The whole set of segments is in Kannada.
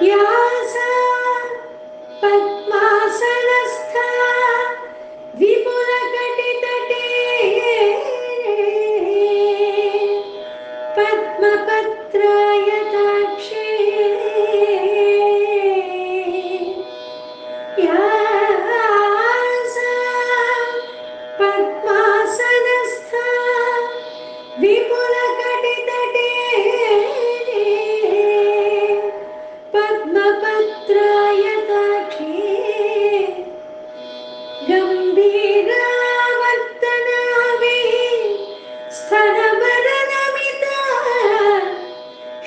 यासा पद्मासनस्था विपुलकटितटे पद्मपत्रायताक्षे यासा पद्मासनस्था विपुलकटितटे पद्मपत्रायताक्षे गम्भीरावर्तनाभिः स्तनवरनमिता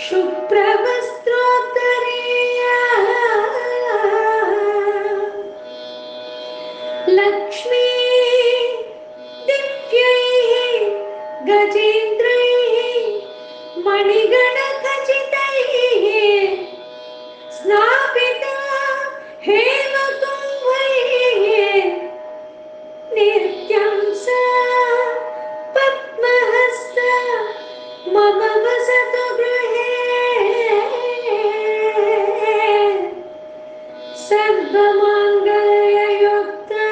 शुभ्रवस्त्रोत्तरीया लक्ष्मी दिव्यैः गजेन्द्रैः मणिगणखचितैः स्नापिता हेमकुम्भैः नित्यं सा पद्महस्ता मम वसतु गृहे सर्वमङ्गलयुक्ता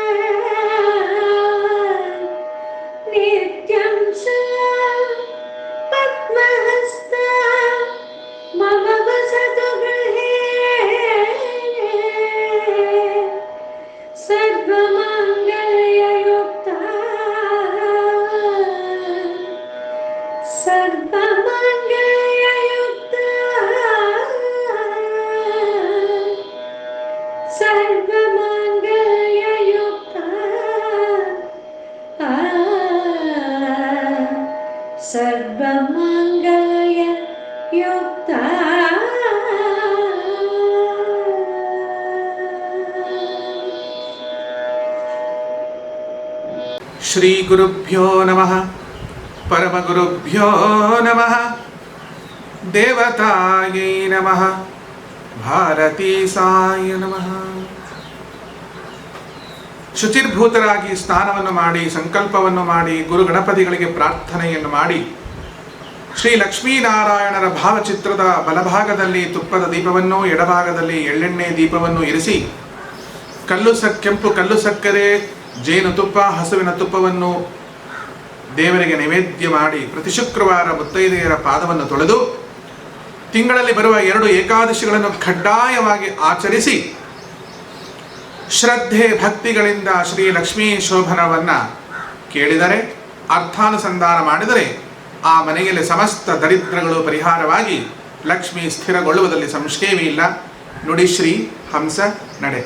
नित्यं सा पद्महस्ता मम वसतु गृहे सर्वमङ्गलयुक्ता सर्वमङ्गलयुक्ता सर्वमङ्गलयुक्ता सर्वमङ्गलयुक्ता। श्री गुरुभ्यो नमः परमगुरुभ्यो नमः देवतायै नमः भारती साय नमः। ಶುಚಿರ್ಭೂತರಾಗಿ ಸ್ನಾನವನ್ನು ಮಾಡಿ ಸಂಕಲ್ಪವನ್ನು ಮಾಡಿ ಗುರು ಗಣಪತಿಗಳಿಗೆ ಪ್ರಾರ್ಥನೆಯನ್ನು ಮಾಡಿ ಶ್ರೀ ಲಕ್ಷ್ಮೀನಾರಾಯಣರ ಭಾವಚಿತ್ರದ ಬಲಭಾಗದಲ್ಲಿ ತುಪ್ಪದ ದೀಪವನ್ನು ಎಡಭಾಗದಲ್ಲಿ ಎಳ್ಳೆಣ್ಣೆ ದೀಪವನ್ನು ಇರಿಸಿ ಕೆಂಪು ಕಲ್ಲು ಸಕ್ಕರೆ ಜೇನುತುಪ್ಪ ಹಸುವಿನ ತುಪ್ಪವನ್ನು ದೇವರಿಗೆ ನೈವೇದ್ಯ ಮಾಡಿ ಪ್ರತಿ ಶುಕ್ರವಾರ ಮುತ್ತೈದೆಯರ ಪಾದವನ್ನು ತೊಳೆದು ತಿಂಗಳಲ್ಲಿ ಬರುವ 2 ಏಕಾದಶಿಗಳನ್ನು ಕಡ್ಡಾಯವಾಗಿ ಆಚರಿಸಿ ಶ್ರದ್ಧೆ ಭಕ್ತಿಗಳಿಂದ ಶ್ರೀ ಲಕ್ಷ್ಮೀ ಶೋಭನವನ್ನು ಕೇಳಿದರೆ ಅರ್ಥಾನುಸಂಧಾನ ಮಾಡಿದರೆ ಆ ಮನೆಯಲ್ಲಿ ಸಮಸ್ತ ದರಿದ್ರಗಳು ಪರಿಹಾರವಾಗಿ ಲಕ್ಷ್ಮಿ ಸ್ಥಿರಗೊಳ್ಳುವುದರಲ್ಲಿ ಸಂಶಯವೇ ಇಲ್ಲ. ನುಡಿಶ್ರೀ ಹಂಸ ನಡೆ.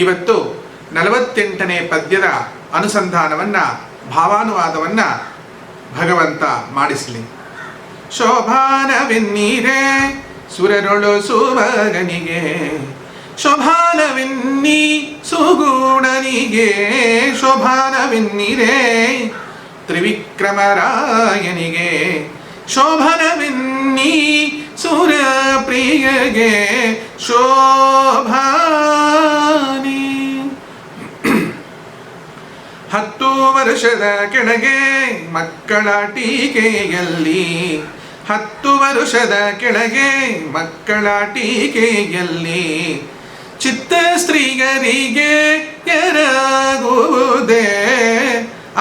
ಇವತ್ತು 48ನೇ ಪದ್ಯದ ಅನುಸಂಧಾನವನ್ನು ಭಾವಾನುವಾದವನ್ನು ಭಗವಂತ ಮಾಡಿಸಲಿ. ಶೋಭಾನವೆನ್ನೀರೇ ಸುರರೊಳು ಸುಮಗನಿಗೆ ಶೋಭಾನವೆನ್ನಿ ಸುಗುಣನಿಗೆ ಶೋಭಾನವೆನ್ನಿರೇ ತ್ರಿವಿಕ್ರಮರಾಯನಿಗೆ ಶೋಭನವೆನ್ನಿ ಸುರಪ್ರಿಯಗೆ ಶೋಭಾನಿ. 10 ವರ್ಷದ ಕೆಳಗೆ ಮಕ್ಕಳ ಟೀಕೆಯಲ್ಲಿ 10 ವರ್ಷದ ಕೆಳಗೆ ಮಕ್ಕಳ ಟೀಕೆಯಲ್ಲಿ ಚಿತ್ತ ಸ್ತ್ರೀಯರಿಗೆ ಎರಗುವುದೇ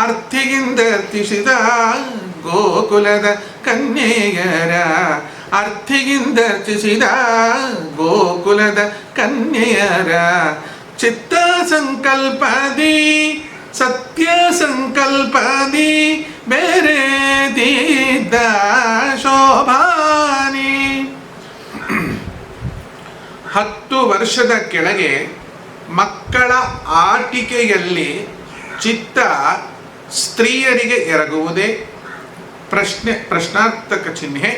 ಅರ್ಥಿಗಿಂದರ್ತಿಸಿದ ಗೋಕುಲದ ಕನ್ಯೆಯರ ಅರ್ಥಿಗಿಂದರ್ತಿಸಿದ ಗೋಕುಲದ ಕನ್ಯೆಯರ ಚಿತ್ತ ಸಂಕಲ್ಪದಿ ಸತ್ಯ ಸಂಕಲ್ಪದಿ ಬೆರೆದಿದ್ದ ಶೋಭಾನಿ. 10 ವರ್ಷದ ಕೆಳಗೆ ಮಕ್ಕಳ ಆಟಿಕೆಯಲ್ಲಿ ಚಿತ್ತ ಸ್ತ್ರೀಯರಿಗೆ ಎರಗುವುದೇ ಪ್ರಶ್ನಾರ್ಥಕ ಚಿಹ್ನೆ.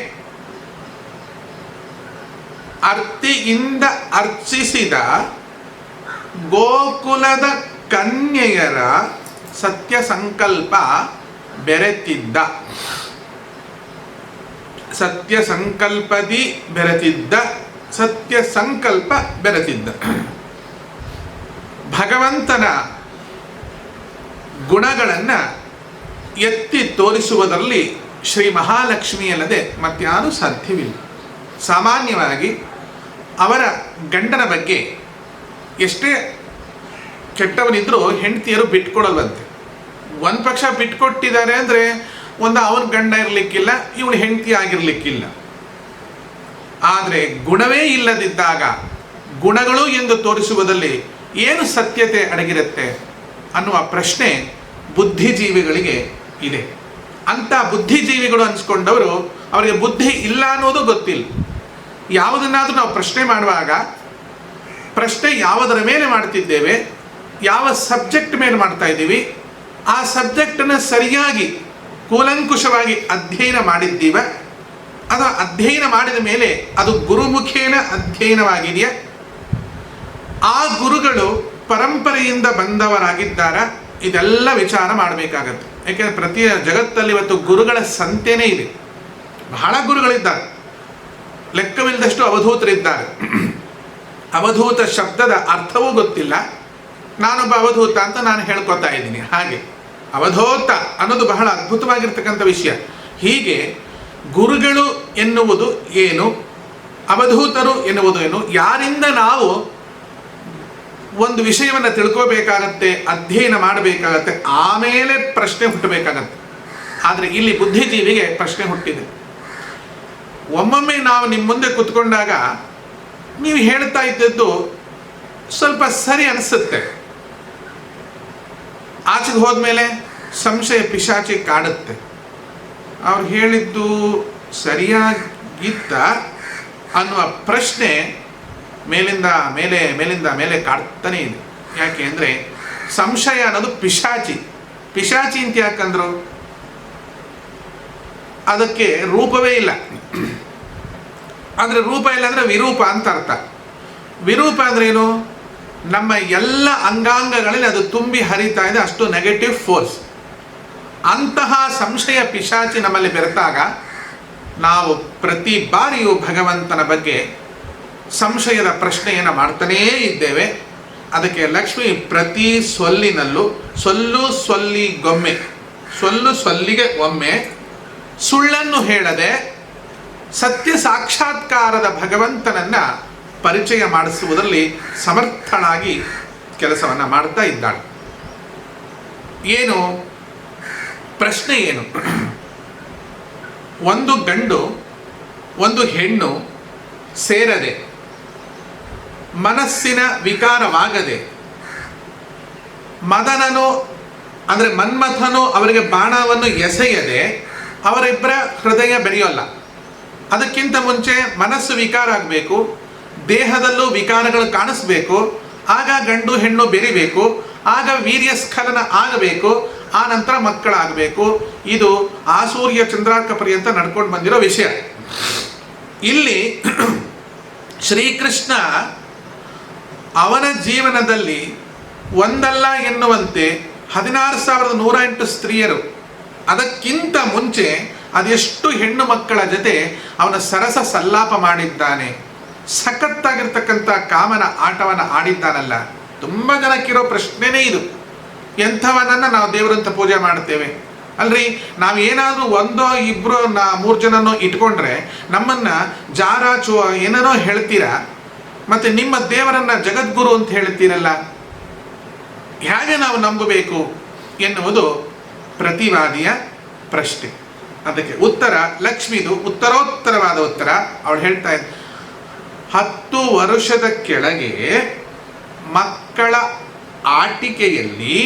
ಅರ್ತಿಯಿಂದ ಅರ್ಚಿಸಿದ ಗೋಕುಲದ ಕನ್ಯೆಯರ ಸತ್ಯ ಸಂಕಲ್ಪ ಬೆರೆತಿದ್ದ ಸತ್ಯ ಸಂಕಲ್ಪದಿ ಬೆರೆತಿದ್ದ ಸತ್ಯ ಸಂಕಲ್ಪ ಬೆರೆತಿದ್ದ ಭಗವಂತನ ಗುಣಗಳನ್ನು ಎತ್ತಿ ತೋರಿಸುವುದರಲ್ಲಿ ಶ್ರೀ ಮಹಾಲಕ್ಷ್ಮಿಯಲ್ಲದೆ ಮತ್ಯಾರೂ ಸಾಧ್ಯವಿಲ್ಲ. ಸಾಮಾನ್ಯವಾಗಿ ಅವರ ಗಂಡನ ಬಗ್ಗೆ ಎಷ್ಟೇ ಕೆಟ್ಟವನಿದ್ರೂ ಹೆಂಡತಿಯರು ಬಿಟ್ಕೊಡಲ್ವಂತೆ. ಒಂದು ಪಕ್ಷ ಬಿಟ್ಕೊಟ್ಟಿದ್ದಾರೆ ಅಂದರೆ ಒಂದು ಅವನ ಗಂಡ ಇರಲಿಕ್ಕಿಲ್ಲ, ಇವಳು ಹೆಂಡತಿ ಆಗಿರಲಿಕ್ಕಿಲ್ಲ. ಆದರೆ ಗುಣವೇ ಇಲ್ಲದಿದ್ದಾಗ ಗುಣಗಳು ಎಂದು ತೋರಿಸುವುದರಲ್ಲಿ ಏನು ಸತ್ಯತೆ ಅಡಗಿರುತ್ತೆ ಅನ್ನುವ ಪ್ರಶ್ನೆ ಬುದ್ಧಿಜೀವಿಗಳಿಗೆ ಇದೆ. ಅಂಥ ಬುದ್ಧಿಜೀವಿಗಳು ಅನ್ಸ್ಕೊಂಡವರು ಅವರಿಗೆ ಬುದ್ಧಿ ಇಲ್ಲ ಅನ್ನೋದು ಗೊತ್ತಿಲ್ಲ. ಯಾವುದನ್ನಾದರೂ ನಾವು ಪ್ರಶ್ನೆ ಮಾಡುವಾಗ ಪ್ರಶ್ನೆ ಯಾವುದರ ಮೇಲೆ ಮಾಡ್ತಿದ್ದೇವೆ, ಯಾವ ಸಬ್ಜೆಕ್ಟ್ ಮೇಲೆ ಮಾಡ್ತಾ ಇದ್ದೀವಿ, ಆ ಸಬ್ಜೆಕ್ಟನ್ನು ಸರಿಯಾಗಿ ಕೂಲಂಕುಷವಾಗಿ ಅಧ್ಯಯನ ಮಾಡಿದ್ದೀವ, ಅದು ಅಧ್ಯಯನ ಮಾಡಿದ ಮೇಲೆ ಅದು ಗುರುಮುಖೇನ ಅಧ್ಯಯನವಾಗಿದೆಯಾ, ಆ ಗುರುಗಳು ಪರಂಪರೆಯಿಂದ ಬಂದವರಾಗಿದ್ದಾರ, ಇದೆಲ್ಲ ವಿಚಾರ ಮಾಡಬೇಕಾಗತ್ತೆ. ಯಾಕೆಂದರೆ ಪ್ರತಿ ಜಗತ್ತಲ್ಲಿ ಇವತ್ತು ಗುರುಗಳ ಸಂತೆನೇ ಇದೆ. ಬಹಳ ಗುರುಗಳಿದ್ದಾರೆ, ಲೆಕ್ಕವಿಲ್ಲದಷ್ಟು ಅವಧೂತರಿದ್ದಾರೆ. ಅವಧೂತ ಶಬ್ದದ ಅರ್ಥವೂ ಗೊತ್ತಿಲ್ಲ, ನಾನೊಬ್ಬ ಅವಧೂತ ಅಂತ ನಾನು ಹೇಳ್ಕೊತಾ ಇದ್ದೀನಿ. ಹಾಗೆ ಅವಧೂತ ಅನ್ನೋದು ಬಹಳ ಅದ್ಭುತವಾಗಿರ್ತಕ್ಕಂಥ ವಿಷಯ. ಹೀಗೆ ಗುರುಗಳು ಎನ್ನುವುದು ಏನು, ಅವಧೂತರು ಎನ್ನುವುದು ಏನು, ಯಾರಿಂದ ನಾವು ಒಂದು ವಿಷಯವನ್ನು ತಿಳ್ಕೋಬೇಕಾಗತ್ತೆ, ಅಧ್ಯಯನ ಮಾಡಬೇಕಾಗತ್ತೆ, ಆಮೇಲೆ ಪ್ರಶ್ನೆ ಹುಟ್ಟಬೇಕಾಗತ್ತೆ. ಆದರೆ ಇಲ್ಲಿ ಬುದ್ಧಿಜೀವಿಗೆ ಪ್ರಶ್ನೆ ಹುಟ್ಟಿದೆ. ಒಮ್ಮೊಮ್ಮೆ ನಾವು ನಿಮ್ಮ ಮುಂದೆ ಕೂತ್ಕೊಂಡಾಗ ನೀವು ಹೇಳ್ತಾ ಇದ್ದದ್ದು ಸ್ವಲ್ಪ ಸರಿ ಅನಿಸುತ್ತೆ, ಆಚೆಗೆ ಹೋದ್ಮೇಲೆ ಸಂಶಯ ಪಿಶಾಚಿ ಕಾಡುತ್ತೆ. ಅವ್ರು ಹೇಳಿದ್ದು ಸರಿಯಾಗಿತ್ತ ಅನ್ನುವ ಪ್ರಶ್ನೆ ಮೇಲಿಂದ ಮೇಲೆ ಕಾಡ್ತಾನೆ ಇದೆ. ಯಾಕೆ ಅಂದರೆ ಸಂಶಯ ಅನ್ನೋದು ಪಿಶಾಚಿ ಅಂತ ಯಾಕಂದ್ರು, ಅದಕ್ಕೆ ರೂಪವೇ ಇಲ್ಲ. ಅಂದರೆ ರೂಪ ಇಲ್ಲ ಅಂದರೆ ವಿರೂಪ ಅಂತ ಅರ್ಥ. ವಿರೂಪ ಅಂದ್ರೆ ಏನು, ನಮ್ಮ ಎಲ್ಲ ಅಂಗಾಂಗಗಳಲ್ಲಿ ಅದು ತುಂಬಿ ಹರಿತಾ ಇದೆ, ಅಷ್ಟು ನೆಗೆಟಿವ್ ಫೋರ್ಸ್. ಅಂತಹ ಸಂಶಯ ಪಿಶಾಚಿ ನಮ್ಮಲ್ಲಿ ಬೆರೆತಾಗ ನಾವು ಪ್ರತಿ ಬಾರಿಯೂ ಭಗವಂತನ ಬಗ್ಗೆ ಸಂಶಯದ ಪ್ರಶ್ನೆಯನ್ನು ಮಾಡ್ತಾನೇ ಇದ್ದೇವೆ. ಅದಕ್ಕೆ ಲಕ್ಷ್ಮಿ ಪ್ರತಿ ಸೊಲ್ಲಿನಲ್ಲೂ ಸೊಲ್ಲಿಗೆ ಒಮ್ಮೆ ಸುಳ್ಳನ್ನು ಹೇಳದೆ ಸತ್ಯ ಸಾಕ್ಷಾತ್ಕಾರದ ಭಗವಂತನನ್ನ ಪರಿಚಯ ಮಾಡಿಸುವುದರಲ್ಲಿ ಸಮರ್ಥನಾಗಿ ಕೆಲಸವನ್ನು ಮಾಡ್ತಾ ಇದ್ದಾಳೆ. ಏನು ಪ್ರಶ್ನೆ ಏನು, ಒಂದು ಗಂಡು ಒಂದು ಹೆಣ್ಣು ಸೇರದೆ, ಮನಸ್ಸಿನ ವಿಕಾರವಾಗದೆ, ಮದನನು ಅಂದರೆ ಮನ್ಮಥನು ಅವರಿಗೆ ಬಾಣವನ್ನು ಎಸೆಯದೆ ಅವರಿಬ್ಬರ ಹೃದಯ ಬೆರೆಯೋಲ್ಲ. ಅದಕ್ಕಿಂತ ಮುಂಚೆ ಮನಸ್ಸು ವಿಕಾರ ಆಗಬೇಕು, ದೇಹದಲ್ಲೂ ವಿಕಾರಗಳು ಕಾಣಿಸ್ಬೇಕು, ಆಗ ಗಂಡು ಹೆಣ್ಣು ಬೆರಿಬೇಕು, ಆಗ ವೀರ್ಯಸ್ಖಲನ ಆಗಬೇಕು, ಆ ನಂತರ ಮಕ್ಕಳಾಗಬೇಕು. ಇದು ಆಸೂರ್ಯ ಚಂದ್ರಾರ್ಕ ಪರ್ಯಂತ ನಡ್ಕೊಂಡು ಬಂದಿರೋ ವಿಷಯ. ಇಲ್ಲಿ ಶ್ರೀಕೃಷ್ಣ ಅವನ ಜೀವನದಲ್ಲಿ ಒಂದಲ್ಲ ಎನ್ನುವಂತೆ 16,108 ಸ್ತ್ರೀಯರು, ಅದಕ್ಕಿಂತ ಮುಂಚೆ ಅದೆಷ್ಟು ಹೆಣ್ಣು ಮಕ್ಕಳ ಜೊತೆ ಅವನ ಸರಸ ಸಲ್ಲಾಪ ಮಾಡಿದ್ದಾನೆ, ಸಖತ್ತಾಗಿರ್ತಕ್ಕಂಥ ಕಾಮನ ಆಟವನ್ನು ಆಡಿದ್ದಾನಲ್ಲ. ತುಂಬ ಜನಕ್ಕಿರೋ ಪ್ರಶ್ನೆನೇ ಇದು, ಎಂಥವನನ್ನು ನಾವು ದೇವರಂತ ಪೂಜೆ ಮಾಡ್ತೇವೆ ಅಲ್ರಿ, ನಾವು ಏನಾದರೂ ಒಂದೋ ಇಬ್ಬರು 3 ಜನನೋ ಇಟ್ಕೊಂಡ್ರೆ ನಮ್ಮನ್ನು ಏನೇನೋ ಹೇಳ್ತೀರಾ, ಮತ್ತು ನಿಮ್ಮ ದೇವರನ್ನು ಜಗದ್ಗುರು ಅಂತ ಹೇಳ್ತೀರಲ್ಲ, ಹೇಗೆ ನಾವು ನಂಬಬೇಕು ಎನ್ನುವುದು ಪ್ರತಿವಾದಿಯ ಪ್ರಶ್ನೆ. ಅದಕ್ಕೆ ಉತ್ತರ ಲಕ್ಷ್ಮಿದು ಉತ್ತರೋತ್ತರವಾದ ಉತ್ತರ. ಅವಳು ಹೇಳ್ತಾ ಇದ್ದ 10 ವರ್ಷದ ಕೆಳಗೆ ಮಕ್ಕಳ ಆಟಿಕೆಯಲ್ಲಿ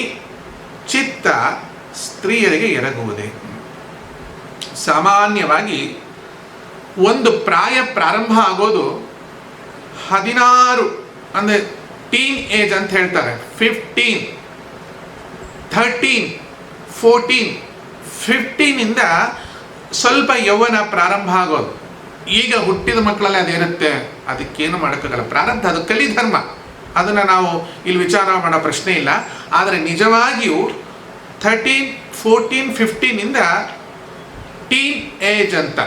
ಚಿತ್ತ ಸ್ತ್ರೀಯರಿಗೆ ಎರಗುವುದೇ. ಸಾಮಾನ್ಯವಾಗಿ ಒಂದು ಪ್ರಾಯ ಪ್ರಾರಂಭ ಆಗೋದು 16 ಅಂದರೆ ಟೀನ್ ಏಜ್ ಅಂತ ಹೇಳ್ತಾರೆ. 15, 13, 14, 15ಇಂದ ಸ್ವಲ್ಪ ಯೌವನ ಪ್ರಾರಂಭ ಆಗೋದು. ಈಗ ಹುಟ್ಟಿದ ಮಕ್ಕಳಲ್ಲಿ ಅದಿರುತ್ತೆ, ಅದಕ್ಕೇನು ಮಾಡೋಕ್ಕಾಗಲ್ಲ, ಪ್ರಾರಬ್ಧ, ಅದು ಕಲಿಧರ್ಮ, ಅದನ್ನು ನಾವು ಇಲ್ಲಿ ವಿಚಾರ ಮಾಡೋ ಪ್ರಶ್ನೆ ಇಲ್ಲ. ಆದರೆ ನಿಜವಾಗಿಯೂ 13, 14, 15ಇಂದ ಟೀನ್ ಏಜ್ ಅಂತ,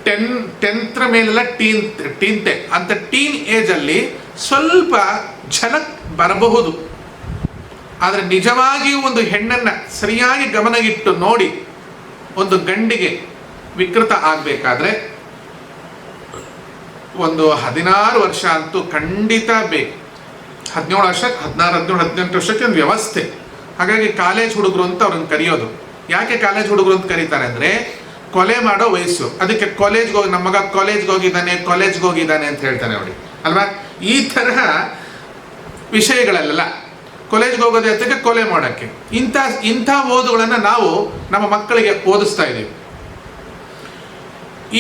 10th ಮೇಲೆಲ್ಲ ಟೀನ್ತೆ ಅಂತ ಟೀನ್ ಏಜಲ್ಲಿ ಸ್ವಲ್ಪ ಝಲಕ್ ಬರಬಹುದು. ಆದರೆ ನಿಜವಾಗಿಯೂ ಒಂದು ಹೆಣ್ಣನ್ನು ಸರಿಯಾಗಿ ಗಮನವಿಟ್ಟು ನೋಡಿ ಒಂದು ಗಂಡಿಗೆ ವಿಕೃತ ಆಗಬೇಕಾದ್ರೆ ಒಂದು 16 ವರ್ಷ ಅಂತೂ ಖಂಡಿತ ಬೇಕು. 17 ವರ್ಷಕ್ಕೆ 16, 17, 18 ವರ್ಷಕ್ಕೆ ಒಂದು ವ್ಯವಸ್ಥೆ. ಹಾಗಾಗಿ ಕಾಲೇಜ್ ಹುಡುಗರು ಅಂತ ಅವ್ರನ್ನ ಕರೆಯೋದು. ಯಾಕೆ ಕಾಲೇಜ್ ಹುಡುಗರು ಅಂತ ಕರೀತಾರೆ ಅಂದರೆ ಕೊಲೆ ಮಾಡೋ ವಯಸ್ಸು. ಅದಕ್ಕೆ ಕಾಲೇಜ್ಗೆ ಹೋಗಿ ನಮ್ಮ ಮಗ ಕಾಲೇಜ್ಗೆ ಹೋಗಿದ್ದಾನೆ ಅಂತ ಹೇಳ್ತಾನೆ ನೋಡಿ ಅಲ್ವಾ. ಈ ತರಹ ವಿಷಯಗಳಲ್ಲೆಲ್ಲ ಕಾಲೇಜ್ಗೆ ಹೋಗೋದೇ ಅದಕ್ಕೆ ಕೊಲೆ ಮಾಡೋಕ್ಕೆ ಇಂಥ ಓದುಗಳನ್ನು ನಾವು ನಮ್ಮ ಮಕ್ಕಳಿಗೆ ಓದಿಸ್ತಾ ಇದ್ದೀವಿ.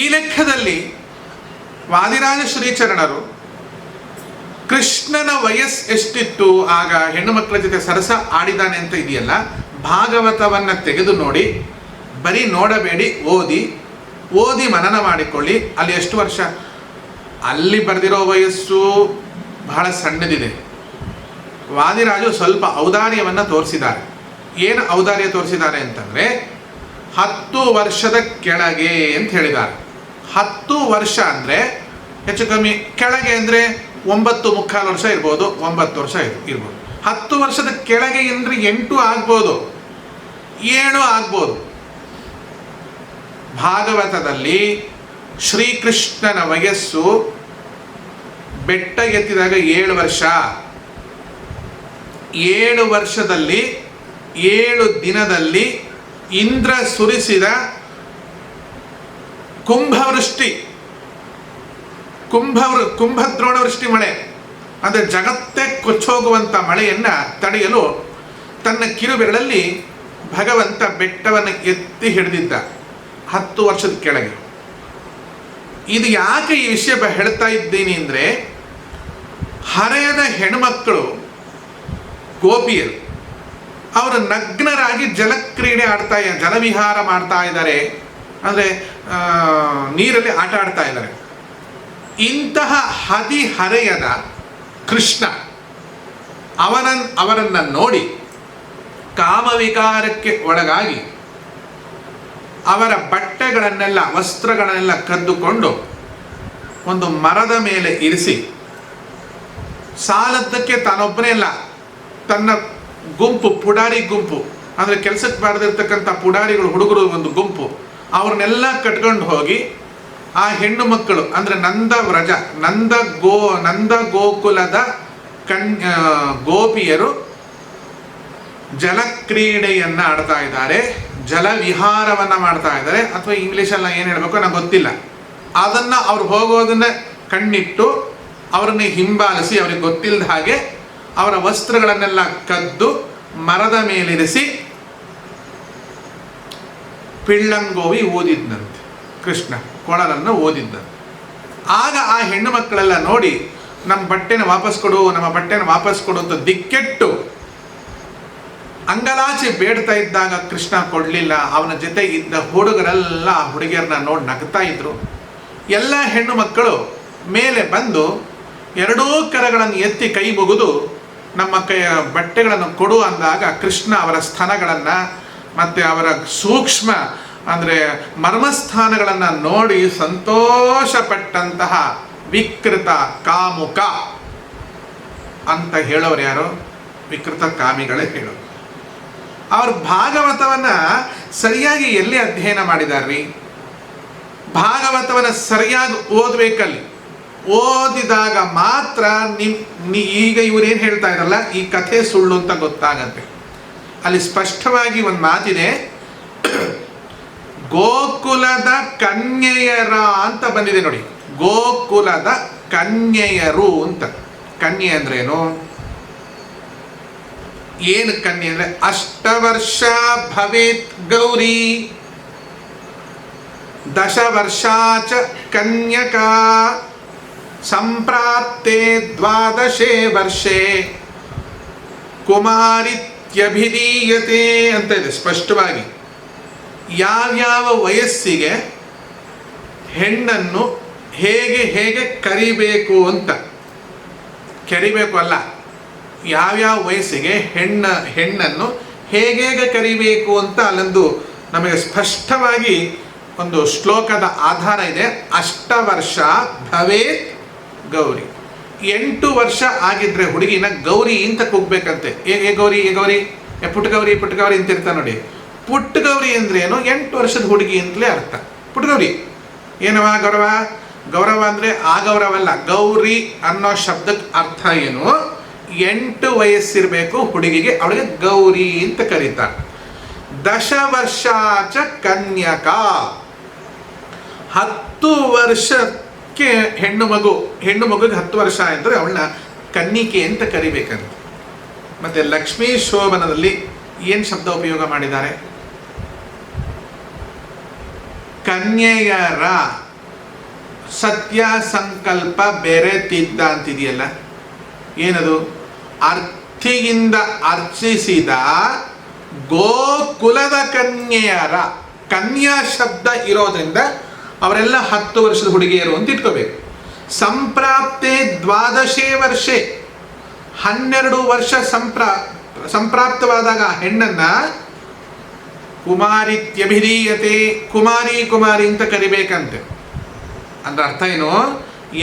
ಈ ಲೆಕ್ಕದಲ್ಲಿ ವಾದಿರಾಜ ಶ್ರೀಚರಣರು ಕೃಷ್ಣನ ವಯಸ್ಸು ಎಷ್ಟಿತ್ತು ಆಗ ಹೆಣ್ಣು ಮಕ್ಕಳ ಜೊತೆ ಸರಸ ಆಡಿದಾನೆ ಅಂತ ಇದೆಯಲ್ಲ, ಭಾಗವತವನ್ನು ತೆಗೆದು ನೋಡಿ, ಬರೀ ನೋಡಬೇಡಿ, ಓದಿ ಮನನ ಮಾಡಿಕೊಳ್ಳಿ. ಅಲ್ಲಿ ಎಷ್ಟು ವರ್ಷ, ಅಲ್ಲಿ ಬರೆದಿರೋ ವಯಸ್ಸು ಬಹಳ ಸಣ್ಣದಿದೆ. ವಾದಿರಾಜು ಸ್ವಲ್ಪ ಔದಾರ್ಯವನ್ನು ತೋರಿಸಿದ್ದಾರೆ. ಏನು ಔದಾರ್ಯ ತೋರಿಸಿದ್ದಾರೆ ಅಂತಂದರೆ 10 ವರ್ಷದ ಕೆಳಗೆ ಅಂತ ಹೇಳಿದ್ದಾರೆ. 10 ವರ್ಷ ಅಂದರೆ ಹೆಚ್ಚು ಕಮ್ಮಿ, ಕೆಳಗೆ ಅಂದರೆ 9.25 ವರ್ಷ ಇರ್ಬೋದು, 9 ವರ್ಷ ಇರ್ಬೋದು. 10 ವರ್ಷದ ಕೆಳಗೆ ಅಂದರೆ 8 ಆಗ್ಬೋದು, 7 ಆಗ್ಬೋದು. ಭಾಗವತದಲ್ಲಿ ಶ್ರೀಕೃಷ್ಣನ ವಯಸ್ಸು ಬೆಟ್ಟ ಎತ್ತಿದಾಗ 7 ವರ್ಷ. 7 ವರ್ಷದಲ್ಲಿ 7 ದಿನದಲ್ಲಿ ಇಂದ್ರ ಸುರಿಸಿದ ಕುಂಭದ್ರೋಣ ವೃಷ್ಟಿ ಮಳೆ, ಅಂದರೆ ಜಗತ್ತೇ ಕೊಚ್ಚೋಗುವಂಥ ಮಳೆಯನ್ನು ತಡೆಯಲು ತನ್ನ ಕಿರುಬೆರಳಲ್ಲಿ ಭಗವಂತ ಬೆಟ್ಟವನ್ನು ಎತ್ತಿ ಹಿಡಿದಿದ್ದ 10 ವರ್ಷದ ಕೆಳಗೆ. ಇದು ಯಾಕೆ ಈ ವಿಷಯ ಹೇಳ್ತಾ ಇದ್ದೀನಿ ಅಂದರೆ, ಹರೆಯದ ಹೆಣ್ಮಕ್ಕಳು ಗೋಪಿಯರು ಅವರು ನಗ್ನರಾಗಿ ಜಲಕ್ರೀಡೆ ಜಲವಿಹಾರ ಮಾಡ್ತಾ ಇದ್ದಾರೆ, ಅಂದರೆ ನೀರಲ್ಲಿ ಆಟ ಆಡ್ತಾ ಇದ್ದಾರೆ. ಇಂತಹ ಹದಿಹರೆಯದ ಕೃಷ್ಣ ಅವರನ್ನು ನೋಡಿ ಕಾಮವಿಕಾರಕ್ಕೆ ಒಳಗಾಗಿ ಅವರ ಬಟ್ಟೆಗಳನ್ನೆಲ್ಲ ವಸ್ತ್ರಗಳನ್ನೆಲ್ಲ ಕದ್ದುಕೊಂಡು ಒಂದು ಮರದ ಮೇಲೆ ಇರಿಸಿ, ಸಾಲದ್ದಕ್ಕೆ ತಾನೊಬ್ಬನೇ ಅಲ್ಲ, ತನ್ನ ಗುಂಪು, ಪುಡಾರಿ ಗುಂಪು, ಅಂದರೆ ಕೆಲಸಕ್ಕೆ ಬಾರದಿರ್ತಕ್ಕಂಥ ಪುಡಾರಿಗಳು, ಹುಡುಗರು ಒಂದು ಗುಂಪು, ಅವ್ರನ್ನೆಲ್ಲ ಕಟ್ಕೊಂಡು ಹೋಗಿ ಆ ಹೆಣ್ಣು ಮಕ್ಕಳು ಅಂದರೆ ನಂದ ಗೋಕುಲದ ಗೋಪಿಯರು ಜಲಕ್ರೀಡೆಯನ್ನು ಆಡ್ತಾ ಇದ್ದಾರೆ, ಜಲವಿಹಾರವನ್ನು ಮಾಡ್ತಾ ಇದ್ದಾರೆ, ಅಥವಾ ಇಂಗ್ಲೀಷಲ್ಲಿ ಏನು ಹೇಳಬೇಕು ನನಗೆ ಗೊತ್ತಿಲ್ಲ. ಅದನ್ನು ಅವ್ರು ಹೋಗೋದನ್ನ ಕಣ್ಣಿಟ್ಟು ಅವರನ್ನೇ ಹಿಂಬಾಲಿಸಿ, ಅವ್ರಿಗೆ ಗೊತ್ತಿಲ್ಲದ ಹಾಗೆ ಅವರ ವಸ್ತ್ರಗಳನ್ನೆಲ್ಲ ಕದ್ದು ಮರದ ಮೇಲಿರಿಸಿ ಪಿಳ್ಳಂಗೋವಿ ಓದಿದ್ನಂತೆ. ಕೃಷ್ಣ ಕೊಳಲನ್ನು ಓದಿದ್ದಂತೆ. ಆಗ ಆ ಹೆಣ್ಣು ಮಕ್ಕಳೆಲ್ಲ ನೋಡಿ ನಮ್ಮ ಬಟ್ಟೆನ ವಾಪಸ್ ಕೊಡು ಅಂತ ದಿಕ್ಕೆಟ್ಟು ಅಂಗಲಾಚೆ ಬೇಡ್ತಾ ಇದ್ದಾಗ ಕೃಷ್ಣ ಕೊಡಲಿಲ್ಲ. ಅವನ ಜೊತೆ ಇದ್ದ ಹುಡುಗರೆಲ್ಲ ಆ ಹುಡುಗಿಯರನ್ನ ನೋಡಿ ನಗ್ತಾ ಇದ್ರು. ಎಲ್ಲ ಹೆಣ್ಣು ಮಕ್ಕಳು ಮೇಲೆ ಬಂದು ಎರಡೂ ಕರಗಳನ್ನು ಎತ್ತಿ ಕೈ ಮುಗಿದು ನಮ್ಮ ಬಟ್ಟೆಗಳನ್ನು ಕೊಡು ಅಂದಾಗ ಕೃಷ್ಣ ಅವರ ಸ್ತನಗಳನ್ನು ಮತ್ತು ಅವರ ಸೂಕ್ಷ್ಮ ಅಂದರೆ ಮರ್ಮಸ್ಥಾನಗಳನ್ನು ನೋಡಿ ಸಂತೋಷಪಟ್ಟಂತಹ ವಿಕೃತ ಕಾಮುಕ ಅಂತ ಹೇಳೋರು ಯಾರು? ವಿಕೃತ ಕಾಮಿಗಳೇ ಹೇಳೋರು. ಅವರು ಭಾಗವತವನ್ನು ಸರಿಯಾಗಿ ಎಲ್ಲಿ ಅಧ್ಯಯನ ಮಾಡಿದಾರ್ರಿ? ಭಾಗವತವನ್ನು ಸರಿಯಾಗಿ ಓದಬೇಕಲ್ಲಿ. ಓದಿದಾಗ ಮಾತ್ರ ಈಗ ಇವರೇನು ಹೇಳ್ತಾ ಇರಲ್ಲ, ಈ ಕಥೆ ಸುಳ್ಳು ಅಂತ ಗೊತ್ತಾಗತ್ತೆ. ಅಲ್ಲಿ ಸ್ಪಷ್ಟವಾಗಿ ಒಂದು ಮಾತಿದೆ, ಗೋಕುಲದ ಕನ್ಯೆಯರ ಅಂತ ಬಂದಿದೆ ನೋಡಿ. ಗೋಕುಲದ ಕನ್ಯೆಯರು ಅಂತ. ಕನ್ಯೆ ಅಂದ್ರೇನು? ಏನು ಕನ್ಯೆ ಅಂದ್ರೆ, 8 ವರ್ಷ ಭವೇತ್ ಗೌರಿ 10 ವರ್ಷಾಚ ಕನ್ಯಕಾ ಸಂಪ್ರಾಪ್ತೆ 12 ವರ್ಷೆ ಕುಮಾರಿತ್ಯಭಿಧೀಯತೆ ಅಂತ ಇದೆ ಸ್ಪಷ್ಟವಾಗಿ. ಯಾವ್ಯಾವ ವಯಸ್ಸಿಗೆ ಹೆಣ್ಣನ್ನು ಹೇಗೆ ಕರಿಬೇಕು ಅಂತ, ಕರಿಬೇಕು ಅಲ್ಲ, ಯಾವ್ಯಾವ ವಯಸ್ಸಿಗೆ ಹೆಣ್ಣನ್ನು ಹೇಗೆ ಕರಿಬೇಕು ಅಂತ ಅಲ್ಲೊಂದು ನಮಗೆ ಸ್ಪಷ್ಟವಾಗಿ ಒಂದು ಶ್ಲೋಕದ ಆಧಾರ ಇದೆ. 8 ವರ್ಷ ಭವೇತ್ ಗೌರಿ. 8 ವರ್ಷ ಆಗಿದ್ರೆ ಹುಡುಗಿನ ಗೌರಿ ಅಂತ ಕೂಗ್ಬೇಕಂತೆ. ಏ ಗೌರಿ ಪುಟ್ಟಗೌರಿ ಅಂತ ಇರ್ತಾನೆ ನೋಡಿ. ಪುಟ್ಟಗೌರಿ ಅಂದ್ರೆ ಏನು? 8 ವರ್ಷದ ಹುಡುಗಿ ಅಂತಲೇ ಅರ್ಥ. ಪುಟ್ಟಗೌರಿ ಏನವ ಗೌರವ, ಗೌರವ ಅಂದರೆ ಆ ಗೌರವಲ್ಲ, ಗೌರಿ ಅನ್ನೋ ಶಬ್ದಕ್ಕೆ ಅರ್ಥ ಏನು, 8 ವಯಸ್ಸಿರಬೇಕು ಹುಡುಗಿಗೆ, ಅವಳಿಗೆ ಗೌರಿ ಅಂತ ಕರೀತಾರೆ. 10 ವರ್ಷಾಚ ಕನ್ಯಕ, 10 ವರ್ಷಕ್ಕೆ ಹೆಣ್ಣು ಮಗುಗೆ 10 ವರ್ಷ ಅಂದರೆ ಅವಳನ್ನ ಕನ್ನಿಕೆ ಅಂತ ಕರಿಬೇಕಂತ. ಮತ್ತೆ ಲಕ್ಷ್ಮೀ ಶೋಭನದಲ್ಲಿ ಏನು ಶಬ್ದ ಉಪಯೋಗ ಮಾಡಿದ್ದಾರೆ? ಕನ್ಯೆಯರ ಸತ್ಯ ಸಂಕಲ್ಪ ಬೆರೆತಿದ್ದ ಅಂತಿದೆಯಲ್ಲ, ಏನದು? ಅರ್ಥಿಯಿಂದ ಅರ್ಚಿಸಿದ ಗೋಕುಲದ ಕನ್ಯೆಯರ, ಕನ್ಯಾ ಶಬ್ದ ಇರೋದ್ರಿಂದ ಅವರೆಲ್ಲ 10 ವರ್ಷದ ಹುಡುಗಿಯರು ಅಂತ ಇಟ್ಕೋಬೇಕು. ಸಂಪ್ರಾಪ್ತೆ 12 ವರ್ಷೆ, 12 ವರ್ಷ ಸಂಪ್ರಾಪ್ತವಾದಾಗ ಹೆಣ್ಣನ್ನ ಕುಮಾರಿತ್ಯಭಿಧೀಯತೆ, ಕುಮಾರಿ ಅಂತ ಕರಿಬೇಕಂತೆ. ಅಂದ್ರೆ ಅರ್ಥ ಏನು?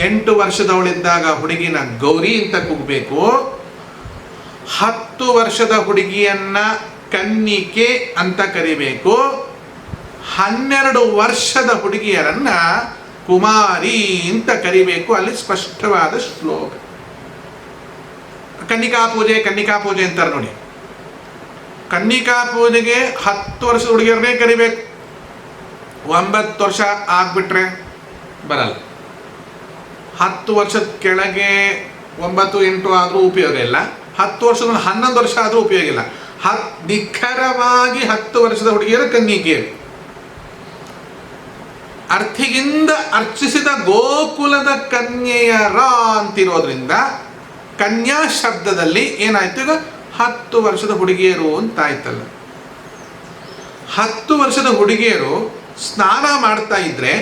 8 ವರ್ಷದವಳಿದ್ದಾಗ ಹುಡುಗಿನ ಗೌರಿ ಅಂತ ಕೂಗಬೇಕು, 10 ವರ್ಷದ ಹುಡುಗಿಯನ್ನ ಕನ್ನಿಕೆ ಅಂತ ಕರಿಬೇಕು, 12 ವರ್ಷದ ಹುಡುಗಿಯರನ್ನ ಕುಮಾರಿ ಅಂತ ಕರಿಬೇಕು. ಅಲ್ಲಿ ಸ್ಪಷ್ಟವಾದ ಶ್ಲೋಕ. ಕನ್ನಿಕಾ ಪೂಜೆ ಅಂತಾರೆ ನೋಡಿ. ಕನ್ನಿಕಾ ಪೂಜೆಗೆ 10 ವರ್ಷದ ಹುಡುಗಿಯರನ್ನೇ ಕರಿಬೇಕು. 9 ವರ್ಷ ಆಗ್ಬಿಟ್ರೆ ಬರಲ್ಲ. 10 ವರ್ಷದ ಕೆಳಗೆ 9, 8 ಆದರೂ ಉಪಯೋಗ ಇಲ್ಲ. 10 ವರ್ಷದ 11 ವರ್ಷ ಆದರೂ ಉಪಯೋಗ ಇಲ್ಲ. ನಿಖರವಾಗಿ 10 ವರ್ಷದ ಹುಡುಗಿಯರು ಕನ್ನಿಕೆಯರು. ಅರ್ಥಿಗಿಂದ ಅರ್ಚಿಸಿದ ಗೋಕುಲದ ಕನ್ಯೆಯರ ಅಂತಿರೋದ್ರಿಂದ ಕನ್ಯಾ ಶಬ್ದದಲ್ಲಿ ಏನಾಯ್ತು? ಈಗ 10 ವರ್ಷದ ಹುಡುಗಿಯರು ಅಂತ ಆಯ್ತಲ್ಲ. 10 ವರ್ಷದ ಹುಡುಗಿಯರು ಸ್ನಾನ ಮಾಡ್ತಾ ಇದ್ರೆ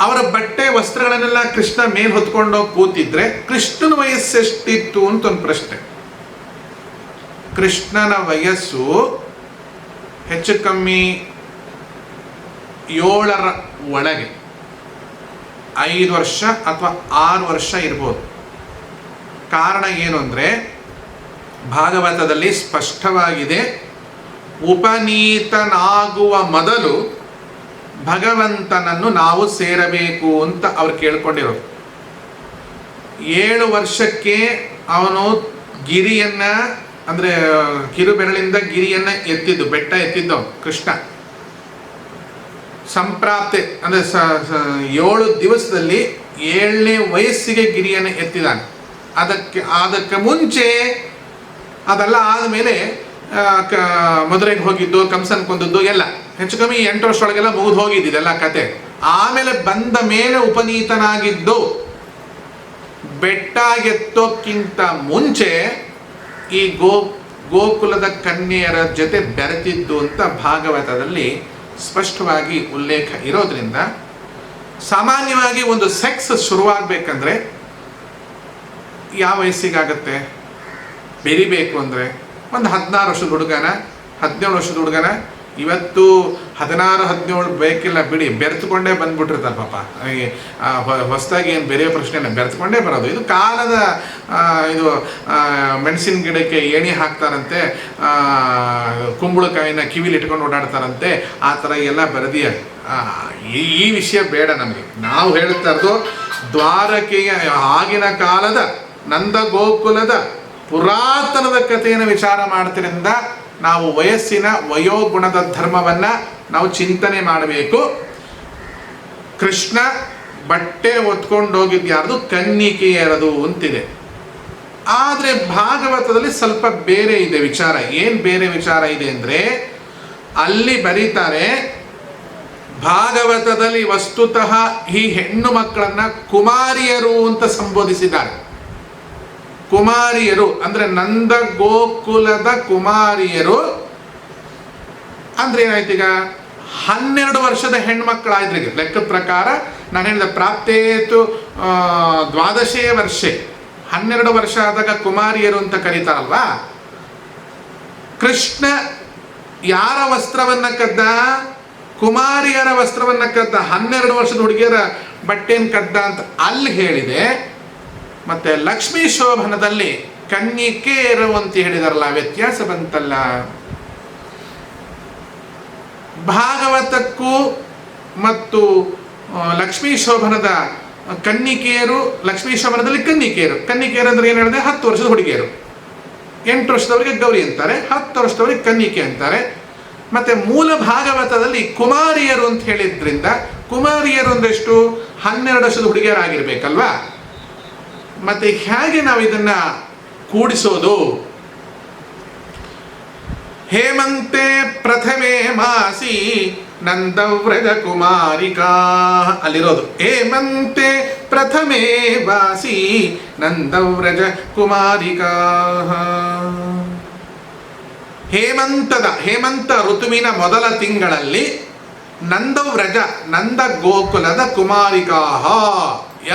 ಅವರ ಬಟ್ಟೆ ವಸ್ತ್ರಗಳನ್ನೆಲ್ಲ ಕೃಷ್ಣ ಮೇಲ್ ಹೊತ್ಕೊಂಡು ಕೂತಿದ್ರೆ ಕೃಷ್ಣನ ವಯಸ್ಸೆಷ್ಟಿತ್ತು ಅಂತ ಒಂದು ಪ್ರಶ್ನೆ. ಕೃಷ್ಣನ ವಯಸ್ಸು ಹೆಚ್ಚು ಕಮ್ಮಿ 7ರ ಒಳಗೆ 5 ವರ್ಷ ಅಥವಾ 6 ವರ್ಷ ಇರ್ಬೋದು. ಕಾರಣ ಏನು ಅಂದರೆ ಭಾಗವತದಲ್ಲಿ ಸ್ಪಷ್ಟವಾಗಿದೆ, ಉಪನೀತನಾಗುವ ಮೊದಲು ಭಗವಂತನನ್ನು ನಾವು ಸೇರಬೇಕು ಅಂತ ಅವ್ರು ಕೇಳ್ಕೊಂಡಿರೋದು. 7 ವರ್ಷಕ್ಕೆ ಅವನು ಗಿರಿಯನ್ನ, ಅಂದರೆ ಕಿರುಬೆರಳಿಂದ ಗಿರಿಯನ್ನ ಎತ್ತಿದ್ದು, ಬೆಟ್ಟ ಎತ್ತಿದ್ದು ಕೃಷ್ಣ. ಸಂಪ್ರಾಪ್ತೆ ಅಂದರೆ 7 ದಿವಸದಲ್ಲಿ 7ನೇ ವಯಸ್ಸಿಗೆ ಗಿರಿಯನ್ನು ಎತ್ತಿದ್ದಾನೆ. ಅದಕ್ಕೆ ಮುಂಚೆ ಅದೆಲ್ಲ ಆದಮೇಲೆ ಮದುರೆಗೆ ಹೋಗಿದ್ದು, ಕಂಸನ್ ಕೊಂದದ್ದು ಎಲ್ಲ ಹೆಚ್ಚು ಕಮ್ಮಿ 8 ವರ್ಷದೊಳಗೆಲ್ಲ ಮುಗಿದು ಹೋಗಿದ್ದಿದೆಲ್ಲ ಕತೆ. ಆಮೇಲೆ ಬಂದ ಮೇಲೆ ಉಪನೀತನಾಗಿದ್ದು. ಬೆಟ್ಟ ಎತ್ತೋಕ್ಕಿಂತ ಮುಂಚೆ ಈ ಗೋಕುಲದ ಕನ್ಯೆಯರ ಜೊತೆ ಬೆರೆತಿದ್ದು ಅಂತ ಭಾಗವತದಲ್ಲಿ ಸ್ಪಷ್ಟವಾಗಿ ಉಲ್ಲೇಖ ಇರೋದ್ರಿಂದ ಸಾಮಾನ್ಯವಾಗಿ ಒಂದು ಸೆಕ್ಸ್ ಶುರುವಾಗಬೇಕಂದ್ರೆ ಯಾವ ವಯಸ್ಸಿಗಾಗತ್ತೆ? ಬೆರಿಬೇಕು ಅಂದರೆ ಒಂದು 16 ವರ್ಷದ ಹುಡುಗನ, 17 ವರ್ಷದ ಹುಡುಗನ. ಇವತ್ತು 16, 17 ಬೇಕಿಲ್ಲ ಬಿಡಿ, ಬೆರೆತುಕೊಂಡೇ ಬಂದ್ಬಿಟ್ಟಿರ್ತಾರೆ ಪಾಪ. ಹೊಸದಾಗಿ ಏನು ಬೇರೆ ಪ್ರಶ್ನೆ, ಬೆರೆತುಕೊಂಡೇ ಬರೋದು. ಇದು ಕಾಲದ ಇದು ಮೆಣಸಿನ ಗಿಡಕ್ಕೆ ಏಣಿ ಹಾಕ್ತಾರಂತೆ, ಕುಂಬಳಕಾಯಿನ ಕಿವಿಲಿ ಇಟ್ಕೊಂಡು ಓಡಾಡ್ತಾರಂತೆ, ಆ ಥರ ಎಲ್ಲ ಬರೆದಿಯ. ಈ ವಿಷಯ ಬೇಡ ನಮಗೆ. ನಾವು ಹೇಳ್ತಾ ಇರೋದು ದ್ವಾರಕೆಯ ಆಗಿನ ಕಾಲದ ನಂದ ಗೋಕುಲದ ಪುರಾತನದ ಕಥೆಯನ್ನು ವಿಚಾರ ಮಾಡ್ತಿರಿಂದ ನಾವು ವಯಸ್ಸಿನ ವಯೋಗುಣದ ಧರ್ಮವನ್ನು ನಾವು ಚಿಂತನೆ ಮಾಡಬೇಕು. ಕೃಷ್ಣ ಬಟ್ಟೆ ಒತ್ಕೊಂಡು ಹೋಗಿದ್ಯಾರ್ದು? ಕನ್ನಿಕೆಯರದು ಅಂತಿದೆ. ಆದರೆ ಭಾಗವತದಲ್ಲಿ ಸ್ವಲ್ಪ ಬೇರೆ ಇದೆ ವಿಚಾರ. ಏನು ಬೇರೆ ವಿಚಾರ ಇದೆ ಅಂದರೆ, ಅಲ್ಲಿ ಬರೀತಾರೆ, ಭಾಗವತದಲ್ಲಿ ವಸ್ತುತಃ ಈ ಹೆಣ್ಣು ಮಕ್ಕಳನ್ನ ಕುಮಾರಿಯರು ಅಂತ ಸಂಬೋಧಿಸಿದ್ದಾರೆ. ಕುಮಾರಿಯರು ಅಂದ್ರೆ ನಂದ ಗೋಕುಲದ ಕುಮಾರಿಯರು ಅಂದ್ರೆ ಏನಾಯ್ತು? ಈಗ 12 ವರ್ಷದ ಹೆಣ್ಮಕ್ಳಾಯ್ತು. ಈಗ ಲೆಕ್ಕದ ಪ್ರಕಾರ ನಾನು ಹೇಳಿದ ಪ್ರಾಪ್ತೇತು 12 ವರ್ಷೆ, 12 ವರ್ಷ ಆದಾಗ ಕುಮಾರಿಯರು ಅಂತ ಕರೀತಾರಲ್ವಾ. ಕೃಷ್ಣ ಯಾರ ವಸ್ತ್ರವನ್ನ ಕದ್ದ? ಕುಮಾರಿಯರ ವಸ್ತ್ರವನ್ನ ಕದ್ದ. 12 ವರ್ಷದ ಹುಡುಗಿಯರ ಬಟ್ಟೆಯನ್ನು ಕದ್ದ ಅಂತ ಅಲ್ಲಿ ಹೇಳಿದೆ. ಮತ್ತೆ ಲಕ್ಷ್ಮೀ ಶೋಭನದಲ್ಲಿ ಕನ್ನಿಕೆಯರು ಅಂತ ಹೇಳಿದಾರಲ್ಲ, ವ್ಯತ್ಯಾಸ ಬಂತಲ್ಲ. ಭಾಗವತಕ್ಕೂ ಮತ್ತು ಲಕ್ಷ್ಮೀ ಶೋಭನದ ಕನ್ನಿಕೆಯರು, ಲಕ್ಷ್ಮೀ ಶೋಭನದಲ್ಲಿ ಕನ್ನಿಕೆಯರು ಅಂದ್ರೆ ಏನು ಹೇಳಿದೆ, 10 ವರ್ಷದ ಹುಡುಗಿಯರು. 8 ವರ್ಷದವರಿಗೆ ಗೌರಿ ಅಂತಾರೆ, 10 ವರ್ಷದವರಿಗೆ ಕನ್ನಿಕೆ ಅಂತಾರೆ. ಮತ್ತೆ ಮೂಲ ಭಾಗವತದಲ್ಲಿ ಕುಮಾರಿಯರು ಅಂತ ಹೇಳಿದ್ರಿಂದ ಕುಮಾರಿಯರು ಅಂದೆಷ್ಟು, 12 ವರ್ಷದ ಹುಡುಗಿಯರಾಗಿರ್ಬೇಕಲ್ವಾ. ಮತ್ತೆ ಹೇಗೆ ನಾವು ಇದನ್ನ ಕೂಡಿಸೋದು? ಹೇಮಂತೆ ಪ್ರಥಮೇ ಮಾಸಿ ನಂದವ್ರಜ ಕುಮಾರಿಕಾ, ಅಲ್ಲಿರೋದು ಹೇಮಂತೆ ಪ್ರಥಮೇ ವಾಸಿ ನಂದವ್ರಜ ಕುಮಾರಿಕಾ. ಹೇಮಂತ ಋತುವಿನ ಮೊದಲ ತಿಂಗಳಲ್ಲಿ ನಂದವ್ರಜ ನಂದ ಗೋಕುಲದ ಕುಮಾರಿಕಾ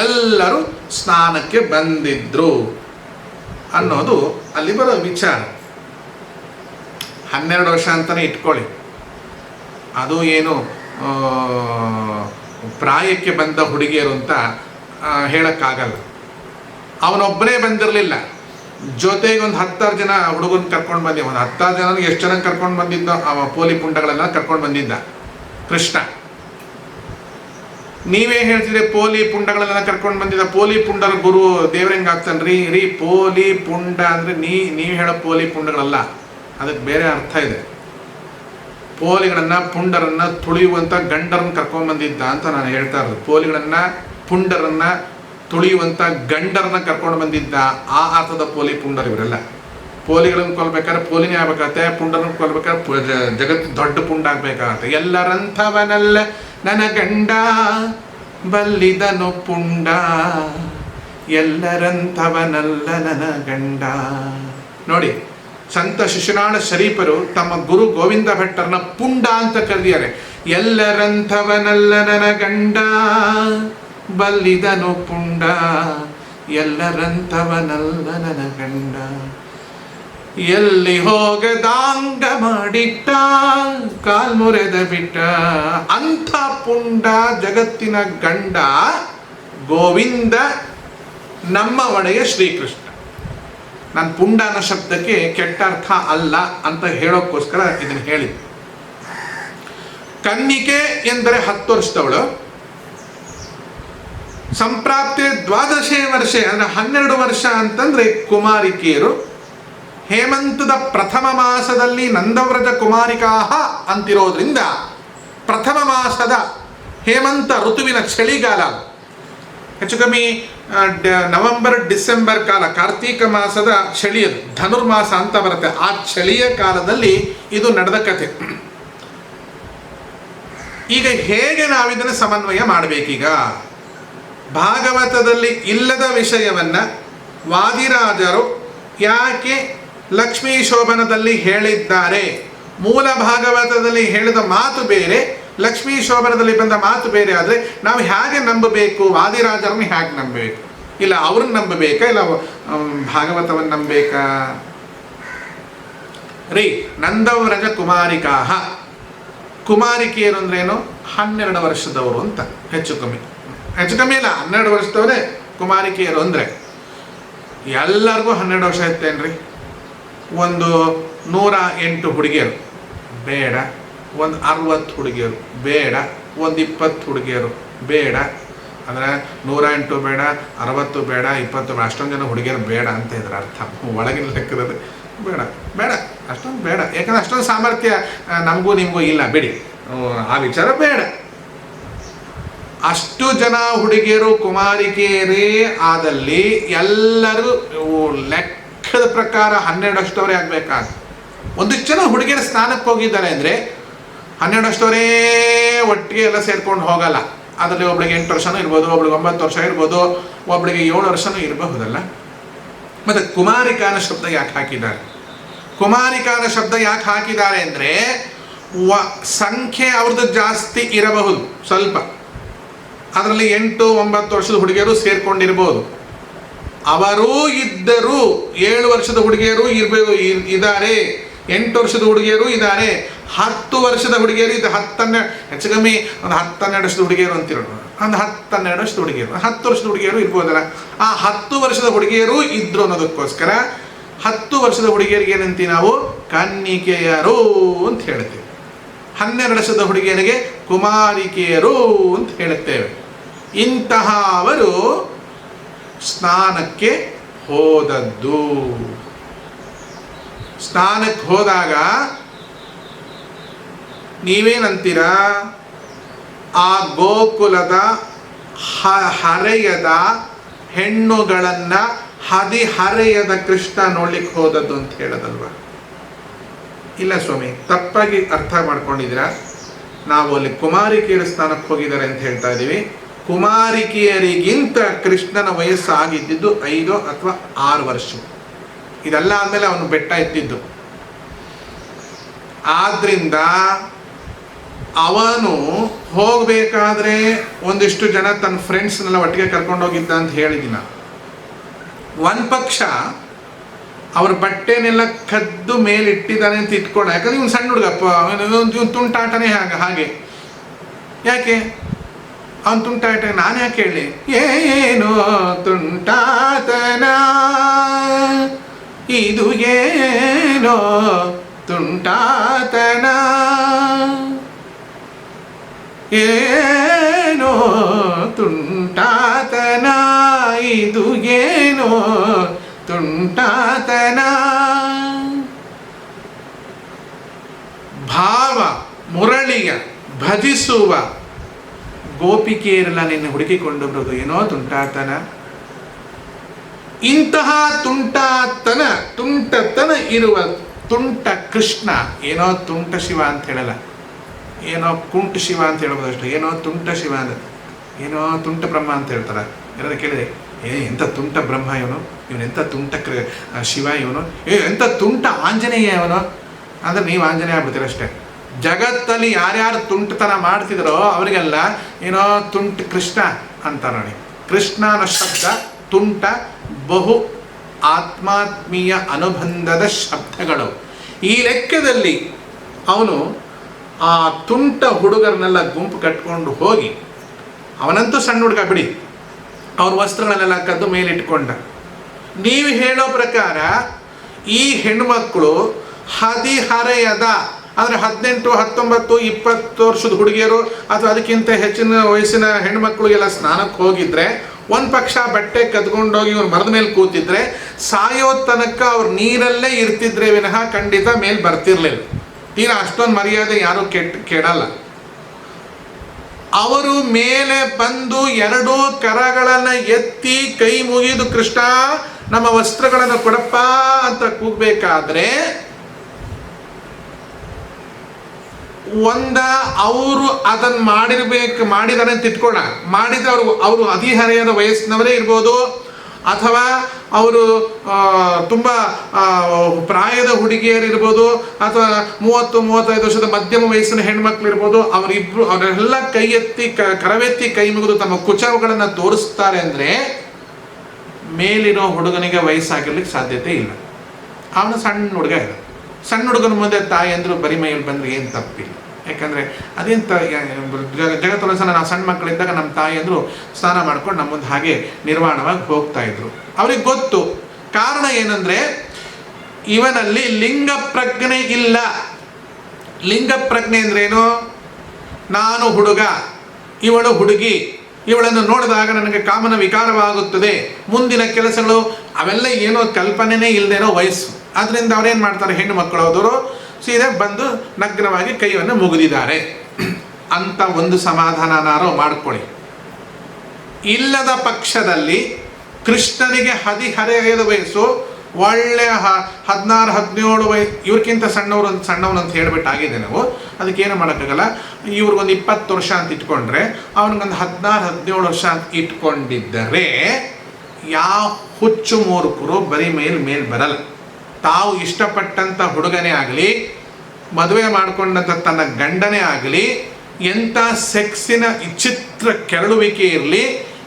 ಎಲ್ಲರೂ ಸ್ನಾನಕ್ಕೆ ಬಂದಿದ್ರು ಅನ್ನೋದು ಅಲ್ಲಿ ಬರೋ ವಿಚಾರ. 12 ವರ್ಷ ಅಂತಾನೆ ಇಟ್ಕೊಳ್ಳಿ, ಅದು ಏನು ಪ್ರಾಯಕ್ಕೆ ಬಂದ ಹುಡುಗಿಯರು ಅಂತ ಹೇಳಕ್ಕಾಗಲ್ಲ. ಅವನೊಬ್ಬನೇ ಬಂದಿರಲಿಲ್ಲ, ಜೊತೆಗೆ ಒಂದು 10 ಜನ ಹುಡುಗನ ಕರ್ಕೊಂಡು ಬಂದಿದ್ದ. ಒಂದು 10 ಜನ ಎಷ್ಟು ಜನ ಕರ್ಕೊಂಡು ಬಂದಿದ್ದ, ಅವ ಪೋಲಿ ಪುಂಡಗಳೆಲ್ಲ ಕರ್ಕೊಂಡು ಬಂದಿದ್ದ ಕೃಷ್ಣ. ನೀವೇ ಹೇಳ್ತಿದ್ರೆ ಪೋಲಿ ಪುಂಡಗಳೆಲ್ಲ ಕರ್ಕೊಂಡು ಬಂದಿದ್ದ. ಪೋಲಿ ಪುಂಡರ ಗುರು ದೇವ್ರ ಹೆಂಗೆ ಆಗ್ತಾನ್ರಿ? ಪೋಲಿ ಪುಂಡ ಅಂದ್ರೆ ನೀವು ಹೇಳೋ ಪೋಲಿ ಪುಂಡಗಳಲ್ಲ, ಅದಕ್ಕೆ ಬೇರೆ ಅರ್ಥ ಇದೆ. ಪೋಲಿಗಳನ್ನ ಪುಂಡರನ್ನ ತುಳಿಯುವಂತ ಗಂಡರನ್ನ ಕರ್ಕೊಂಡ್ ಬಂದಿದ್ದ ಅಂತ ನಾನು ಹೇಳ್ತಾ ಇರೋದು. ಪೋಲಿಗಳನ್ನ ಪುಂಡರನ್ನ ತುಳಿಯುವಂತ ಗಂಡರನ್ನ ಕರ್ಕೊಂಡು ಬಂದಿದ್ದ, ಆ ಅರ್ಥದ ಪೋಲಿ ಪುಂಡರು ಇವರೆಲ್ಲ. ಪೋಲಿಗಳನ್ನು ಕೊಲ್ಬೇಕಾದ್ರೆ ಪೋಲಿನೇ ಆಗ್ಬೇಕಾಗತ್ತೆ, ಪುಂಡರನ್ನ ಕೊಲ್ಬೇಕಾದ್ರೆ ಜಗತ್ತು ದೊಡ್ಡ ಪುಂಡ ಆಗ್ಬೇಕಾಗತ್ತೆ. ಎಲ್ಲರಂಥವನಲ್ಲ ನನ್ನ ಗಂಡ ಬಲ್ಲಿದನು ಪುಂಡ, ಎಲ್ಲರಂಥವನಲ್ಲ ನನ್ನ ಗಂಡ. ನೋಡಿ, ಸಂತ ಶಿಶುನಾಳ ಶರೀಫರು ತಮ್ಮ ಗುರು ಗೋವಿಂದ ಭಟ್ಟರನ್ನ ಪುಂಡ ಅಂತ ಕರೆದಿದ್ದಾರೆ. ಎಲ್ಲರಂಥವನಲ್ಲ ನನ್ನ ಗಂಡ ಬಲ್ಲಿದನು ಪುಂಡ, ಎಲ್ಲರಂಥವನಲ್ಲ ನನ್ನ ಗಂಡ. ಎಲ್ಲಿ ಹೋಗದಾಂಗ ಮಾಡಿಟ್ಟ ಕಾಲ್ಮುರೆದ ಬಿಟ್ಟ, ಅಂಥ ಪುಂಡ ಜಗತ್ತಿನ ಗಂಡ ಗೋವಿಂದ ನಮ್ಮ ಒಡೆಯ ಶ್ರೀಕೃಷ್ಣ. ನಾನು ಪುಂಡ ಅನ್ನೋ ಶಬ್ದಕ್ಕೆ ಕೆಟ್ಟ ಅರ್ಥ ಅಲ್ಲ ಅಂತ ಹೇಳೋಕ್ಕೋಸ್ಕರ ಇದನ್ನು ಹೇಳಿ. ಕನ್ನಿಕೆ ಎಂದರೆ 10 ವರ್ಷದವಳು, ಸಂಪ್ರಾಪ್ತಿ 12 ವರ್ಷ ಅಂದ್ರೆ 12 ವರ್ಷ ಅಂತಂದ್ರೆ ಕುಮಾರಿಕೆಯರು. ಹೇಮಂತದ ಪ್ರಥಮ ಮಾಸದಲ್ಲಿ ನಂದವ್ರಜ ಕುಮಾರಿಕಾ ಅಂತಿರೋದ್ರಿಂದ ಪ್ರಥಮ ಮಾಸದ ಹೇಮಂತ ಋತುವಿನ ಚಳಿಗಾಲ, ಹೆಚ್ಚು ಕಮ್ಮಿ ನವೆಂಬರ್ ಡಿಸೆಂಬರ್ ಕಾಲ, ಕಾರ್ತೀಕ ಮಾಸದ ಚಳಿಯದು, ಧನುರ್ಮಾಸ ಅಂತ ಬರುತ್ತೆ. ಆ ಚಳಿಯ ಕಾಲದಲ್ಲಿ ಇದು ನಡೆದ ಕಥೆ. ಈಗ ಹೇಗೆ ನಾವಿದನ್ನು ಸಮನ್ವಯ ಮಾಡಬೇಕೀಗ? ಭಾಗವತದಲ್ಲಿ ಇಲ್ಲದ ವಿಷಯವನ್ನ ವಾದಿರಾಜರು ಯಾಕೆ ಲಕ್ಷ್ಮೀ ಶೋಭನದಲ್ಲಿ ಹೇಳಿದ್ದಾರೆ? ಮೂಲ ಭಾಗವತದಲ್ಲಿ ಹೇಳಿದ ಮಾತು ಬೇರೆ, ಲಕ್ಷ್ಮೀ ಶೋಭನದಲ್ಲಿ ಬಂದ ಮಾತು ಬೇರೆ. ಆದರೆ ನಾವು ಹೇಗೆ ನಂಬಬೇಕು? ವಾದಿರಾಜರನ್ನು ಹೇಗೆ ನಂಬಬೇಕು? ಇಲ್ಲ ಅವ್ರನ್ನ ನಂಬಬೇಕಾ, ಇಲ್ಲ ಭಾಗವತವನ್ನು ನಂಬಬೇಕಾ? ನಂದವ್ರಜ ಕುಮಾರಿಕಾ, ಕುಮಾರಿಕೆಯರು ಅಂದ್ರೇನು? 12 ವರ್ಷದವರು ಅಂತ. ಹೆಚ್ಚು ಕಮ್ಮಿ ಇಲ್ಲ, 12 ವರ್ಷದವರೇ ಕುಮಾರಿಕೆಯರು ಅಂದ್ರೆ. ಎಲ್ಲರಿಗೂ 12 ವರ್ಷ ಇರ್ತೇನ್ರಿ. ಒಂದು 108 ಹುಡುಗಿಯರು ಬೇಡ, ಒಂದು 60 ಹುಡುಗಿಯರು ಬೇಡ, ಒಂದು 20 ಹುಡುಗಿಯರು ಬೇಡ. ಅಂದರೆ 108 ಬೇಡ, 60 ಬೇಡ, 20 ಬೇಡ, ಅಷ್ಟೊಂದು ಜನ ಹುಡುಗಿಯರು ಬೇಡ ಅಂತ ಇದ್ರ ಅರ್ಥ. ಒಳಗಿನ ಲೆಕ್ಕದಲ್ಲಿ ಬೇಡ ಅಷ್ಟೊಂದು ಬೇಡ. ಯಾಕಂದ್ರೆ ಅಷ್ಟೊಂದು ಸಾಮರ್ಥ್ಯ ನಮಗೂ ನಿಮಗೂ ಇಲ್ಲ, ಬಿಡಿ, ಆ ವಿಚಾರ ಬೇಡ. ಅಷ್ಟು ಜನ ಹುಡುಗಿಯರು ಕುಮಾರಿಕೆಯರೇ ಆದಲ್ಲಿ ಎಲ್ಲರೂ ಲೆಕ್ಕದ ಪ್ರಕಾರ 12 ವರ್ಷದವರೇ ಆಗ್ಬೇಕಾಗ. ಒಂದಿಷ್ಟು ಜನ ಹುಡುಗಿಯರ ಸ್ನಾನಕ್ಕೆ ಹೋಗಿದ್ದಾರೆ ಅಂದರೆ 12 ವರ್ಷದವರೇ ಒಟ್ಟಿಗೆ ಎಲ್ಲ ಸೇರ್ಕೊಂಡು ಹೋಗಲ್ಲ. ಅದರಲ್ಲಿ ಒಬ್ಳಿಗೆ 8 ವರ್ಷನೂ ಇರ್ಬೋದು, ಒಬ್ಳಿಗೆ 9 ವರ್ಷ ಇರ್ಬೋದು, ಒಬ್ಳಿಗೆ 7 ವರ್ಷನೂ ಇರಬಹುದಲ್ಲ. ಮತ್ತೆ ಕುಮಾರಿಕಾನ ಶಬ್ದ ಯಾಕೆ ಹಾಕಿದ್ದಾರೆ? ಕುಮಾರಿಕಾನ ಶಬ್ದ ಯಾಕೆ ಹಾಕಿದ್ದಾರೆ ಅಂದರೆ ಸಂಖ್ಯೆ ಅವ್ರದ್ದು ಜಾಸ್ತಿ ಇರಬಹುದು ಸ್ವಲ್ಪ, ಅದರಲ್ಲಿ 8-9 ವರ್ಷದ ಹುಡುಗಿಯರು ಸೇರ್ಕೊಂಡಿರ್ಬೋದು. ಅವರೂ ಇದ್ದರೂ 7 ವರ್ಷದ ಹುಡುಗಿಯರು ಇದ್ದಾರೆ, 8 ವರ್ಷದ ಹುಡುಗಿಯರು ಇದ್ದಾರೆ, 10 ವರ್ಷದ ಹುಡುಗಿಯರು ಇದು 10 ಹೆಚ್ಚು ಕಮ್ಮಿ ಒಂದು 10-12 ವರ್ಷದ ಹುಡುಗಿಯರು ಅಂತಿರೋದು. ಒಂದು 10-12 ವರ್ಷದ ಹುಡುಗಿಯರು, 10 ವರ್ಷದ ಹುಡುಗಿಯರು ಇರ್ಬೋದಲ್ಲ. ಆ 10 ವರ್ಷದ ಹುಡುಗಿಯರು ಇದ್ರು ಅನ್ನೋದಕ್ಕೋಸ್ಕರ 10 ವರ್ಷದ ಹುಡುಗಿಯರಿಗೆ ಏನಂತೀವಿ ನಾವು? ಕನ್ನಿಕೆಯರು ಅಂತ ಹೇಳ್ತೀವಿ. 12 ವರ್ಷದ ಹುಡುಗಿಯರಿಗೆ ಕುಮಾರಿಕೆಯರು ಅಂತ ಹೇಳುತ್ತೇವೆ. ಇಂತಹವರು ಸ್ನಾನಕ್ಕೆ ಹೋದದ್ದು. ಸ್ನಾನಕ್ಕೆ ಹೋದಾಗ ನೀವೇನಂತೀರಾ? ಆ ಗೋಕುಲದ ಹರೆಯದ ಹೆಣ್ಣುಗಳನ್ನ ಹದಿಹರೆಯದ ಕೃಷ್ಣ ನೋಡ್ಲಿಕ್ಕೆ ಹೋದದ್ದು ಅಂತ ಹೇಳೋದಲ್ವ? ಇಲ್ಲ ಸ್ವಾಮಿ, ತಪ್ಪಾಗಿ ಅರ್ಥ ಮಾಡ್ಕೊಂಡಿದ್ದೀರಾ. ನಾವು ಅಲ್ಲಿ ಕುಮಾರಿಕೆಯರ ಸ್ಥಾನಕ್ಕೆ ಹೋಗಿದ್ದಾರೆ ಅಂತ ಹೇಳ್ತಾ ಇದ್ದೀವಿ. ಕುಮಾರಿಕೆಯರಿಗಿಂತ ಕೃಷ್ಣನ ವಯಸ್ಸಾಗಿದ್ದು 5 ಅಥವಾ 6 ವರ್ಷ. ಇದೆಲ್ಲ ಆದಮೇಲೆ ಅವನು ಬೆಟ್ಟ ಎತ್ತಿದ್ದು. ಆದ್ರಿಂದ ಅವನು ಹೋಗಬೇಕಾದ್ರೆ ಒಂದಿಷ್ಟು ಜನ ತನ್ನ ಫ್ರೆಂಡ್ಸ್ನೆಲ್ಲ ಒಟ್ಟಿಗೆ ಕರ್ಕೊಂಡೋಗಿದ್ದ ಅಂತ ಹೇಳಿದಿನ. ಒಂದು ಪಕ್ಷ ಅವ್ರ ಬಟ್ಟೆನೆಲ್ಲ ಕದ್ದು ಮೇಲಿಟ್ಟಿದ್ದಾನೆ ಅಂತ ಇಟ್ಕೊಂಡ. ಯಾಕಂದ್ರೆ ಇವನು ಸಣ್ಣ ಹುಡುಗಪ್ಪ, ಇವನು ತುಂಟಾಟನೇ ಹಾಗೆ. ಯಾಕೆ ಅವನು ತುಂಟಾಟ? ನಾನು ಯಾಕೆ ಹೇಳಿ? ಏನೋ ತುಂಟಾತನ, ಇದು ಏನೋ ತುಂಟಾತನ, ಏನೋ ತುಂಟಾತನ, ಇದು ಏನೋ ತುಂಟಾತನ. ಭಾವ ಮುರಳಿಯ ಭಜಿಸುವ ಗೋಪಿಕೆಯರೆಲ್ಲ ನಿನ್ನೆ ಹುಡುಕಿಕೊಂಡು ಬರೋದು ಏನೋ ತುಂಟಾತನ. ಇಂತಹ ತುಂಟತನ ಇರುವ ತುಂಟ ಕೃಷ್ಣ, ಏನೋ ತುಂಟ ಶಿವ ಅಂತ ಹೇಳಲ್ಲ, ಏನೋ ಕುಂಟ ಶಿವ ಅಂತ ಹೇಳ್ಬೋದು ಅಷ್ಟೇ. ಏನೋ ತುಂಟ ಶಿವ ಅಂದ್ರೆ ಏನೋ ತುಂಟ ಬ್ರಹ್ಮ ಅಂತ ಹೇಳ್ತಾರೆ. ಯಾರಾದ್ರೂ ಕೇಳಿದೆ, ಎಂಥ ತುಂಟ ಬ್ರಹ್ಮ ಇವನು, ಎಂಥ ತುಂಟ ಶಿವ ಇವನು, ಎಂಥ ತುಂಟ ಆಂಜನೇಯ ಇವನು ಅಂದ್ರೆ ನೀವು ಆಂಜನೇಯ ಆಗ್ಬಿಡ್ತೀರ ಅಷ್ಟೇ. ಜಗತ್ತಲ್ಲಿ ಯಾರ್ಯಾರು ತುಂಟತನ ಮಾಡ್ತಿದ್ರೋ ಅವರಿಗೆಲ್ಲ ಏನೋ ತುಂಟ ಕೃಷ್ಣ ಅಂತ ನೋಡಿ. ಕೃಷ್ಣನ ಶಬ್ದ ತುಂಟ ಬಹು ಆತ್ಮಾತ್ಮೀಯ ಅನುಬಂಧದ ಶಬ್ದಗಳು. ಈ ಲೆಕ್ಕದಲ್ಲಿ ಅವನು ಆ ತುಂಟ ಹುಡುಗರನ್ನೆಲ್ಲ ಗುಂಪು ಕಟ್ಕೊಂಡು ಹೋಗಿ, ಅವನಂತೂ ಸಣ್ಣ ಹುಡುಗ ಬಿಡಿ, ಅವ್ರ ವಸ್ತ್ರಗಳನ್ನೆಲ್ಲ ಕದ್ದು ಮೇಲಿಟ್ಕೊಂಡ. ನೀವು ಹೇಳೋ ಪ್ರಕಾರ ಈ ಹೆಣ್ಮಕ್ಳು ಹದಿಹರೆಯದ ಅಂದರೆ 18, 19, 20 ವರ್ಷದ ಹುಡುಗಿಯರು ಅಥವಾ ಅದಕ್ಕಿಂತ ಹೆಚ್ಚಿನ ವಯಸ್ಸಿನ ಹೆಣ್ಮಕ್ಳು ಎಲ್ಲ ಸ್ನಾನಕ್ಕೆ ಹೋಗಿದ್ರೆ, ಒಂದು ಪಕ್ಷ ಬಟ್ಟೆ ಕದ್ಕೊಂಡೋಗಿ ಇವ್ರು ಮರದ ಮೇಲೆ ಕೂತಿದ್ರೆ, ಸಾಯೋ ತನಕ ಅವ್ರು ನೀರಲ್ಲೇ ಇರ್ತಿದ್ರೆ ವಿನಃ ಖಂಡಿತ ಮೇಲೆ ಬರ್ತಿರ್ಲಿಲ್ಲ. ತೀರಾ ಅಷ್ಟೊಂದು ಮರ್ಯಾದೆ ಯಾರೂ ಕೆಡಲ್ಲ. ಅವರು ಮೇಲೆ ಬಂದು 2 ಕರಗಳನ್ನು ಎತ್ತಿ ಕೈ ಮುಗಿದು ಕೃಷ್ಣ ನಮ್ಮ ವಸ್ತ್ರಗಳನ್ನು ಕೊಡಪ್ಪ ಅಂತ ಕೂಗಬೇಕಾದ್ರೆ, ಅವರು ಅದನ್ನು ಮಾಡಿದಾರೆ ಅಂತ ಇಟ್ಕೊಳ್ಳ. ಮಾಡಿದ್ರೆ ಅವರು ಹದಿಹರೆಯದ ವಯಸ್ಸಿನವರೇ ಇರ್ಬೋದು, ಅಥವಾ ಅವರು ತುಂಬ ಪ್ರಾಯದ ಹುಡುಗಿಯರು ಇರ್ಬೋದು, ಅಥವಾ 30-35 ವರ್ಷದ ಮಧ್ಯಮ ವಯಸ್ಸಿನ ಹೆಣ್ಮಕ್ಳು ಇರ್ಬೋದು. ಅವರೆಲ್ಲ ಕೈ ಎತ್ತಿ ಕರವೆತ್ತಿ ಕೈ ಮುಗಿದು ತಮ್ಮ ಕುಚಗಳನ್ನು ತೋರಿಸ್ತಾರೆ ಅಂದರೆ ಮೇಲಿರೋ ಹುಡುಗನಿಗೆ ವಯಸ್ಸಾಗಿರ್ಲಿಕ್ಕೆ ಸಾಧ್ಯತೆ ಇಲ್ಲ. ಅವನು ಸಣ್ಣ ಹುಡುಗ ಇದೆ. ಸಣ್ಣ ಹುಡುಗನ ಮುಂದೆ ತಾಯಿ ಅಂದರು ಬರಿ ಮೈಯಲ್ಲಿ ಬಂದರೆ ಏನು ತಪ್ಪಿಲ್ಲ. ಯಾಕಂದರೆ ಅದೇಂತ ಜಗತ್ತೊಳಗೆ ಸಲ ನಾವು ಸಣ್ಣ ಮಕ್ಕಳಿದ್ದಾಗ ನಮ್ಮ ತಾಯಿ ಅಂದರು ಸ್ನಾನ ಮಾಡ್ಕೊಂಡು ನಮ್ಮ ಮುಂದೆ ಹಾಗೆ ನಿರ್ವಾಣವಾಗಿ ಹೋಗ್ತಾ ಇದ್ರು. ಅವ್ರಿಗೆ ಗೊತ್ತು. ಕಾರಣ ಏನಂದರೆ ಇವನಲ್ಲಿ ಲಿಂಗ ಪ್ರಜ್ಞೆ ಇಲ್ಲ. ಲಿಂಗ ಪ್ರಜ್ಞೆ ಅಂದ್ರೇನು? ನಾನು ಹುಡುಗ, ಇವಳು ಹುಡುಗಿ, ಇವಳನ್ನು ನೋಡಿದಾಗ ನನಗೆ ಕಾಮನ ವಿಕಾರವಾಗುತ್ತದೆ, ಮುಂದಿನ ಕೆಲಸಗಳು ಅವೆಲ್ಲ ಏನೋ ಕಲ್ಪನೆನೇ ಇಲ್ಲದೇನೋ ವಯಸ್ಸು. ಅದರಿಂದ ಅವ್ರೇನು ಮಾಡ್ತಾರೆ, ಹೆಣ್ಣು ಮಕ್ಕಳು ಹೋದವರು ಸೀದಾ ಬಂದು ನಗ್ನವಾಗಿ ಕೈಯನ್ನು ಮುಗಿದಿದ್ದಾರೆ ಅಂತ ಒಂದು ಸಮಾಧಾನನಾರು ಮಾಡ್ಕೊಳ್ಳಿ. ಇಲ್ಲದ ಪಕ್ಷದಲ್ಲಿ ಕೃಷ್ಣನಿಗೆ ಹದಿಹರೆಯದ ವಯಸ್ಸು, ಒಳ್ಳೆಯ 16, 17 ವಯಸ್ಸು, ಇವ್ರಿಗಿಂತ ಸಣ್ಣವನು ಅಂತ ಹೇಳ್ಬಿಟ್ಟಾಗಿದೆ ನಾವು. ಅದಕ್ಕೇನು ಮಾಡೋಕ್ಕಾಗಲ್ಲ. ಇವ್ರಿಗೊಂದು 20 ವರ್ಷ ಅಂತ ಇಟ್ಕೊಂಡ್ರೆ ಅವನಿಗೊಂದು 16, 17 ವರ್ಷ ಅಂತ ಇಟ್ಕೊಂಡಿದ್ದರೆ ಯಾವ ಹುಚ್ಚು ಮೂರ್ಖರು ಬರೀ ಮೇಲೆ ಬರಲ್ಲ. ತಾವು ಇಷ್ಟಪಟ್ಟಂಥ ಹುಡುಗನೇ ಆಗಲಿ, ಮದುವೆ ಮಾಡಿಕೊಂಡಂಥ ತನ್ನ ಗಂಡನೇ ಆಗಲಿ, ಎಂಥ ಸೆಕ್ಸಿನ ವಿಚಿತ್ರ ಕೆರಳುವಿಕೆ ಇರಲಿ,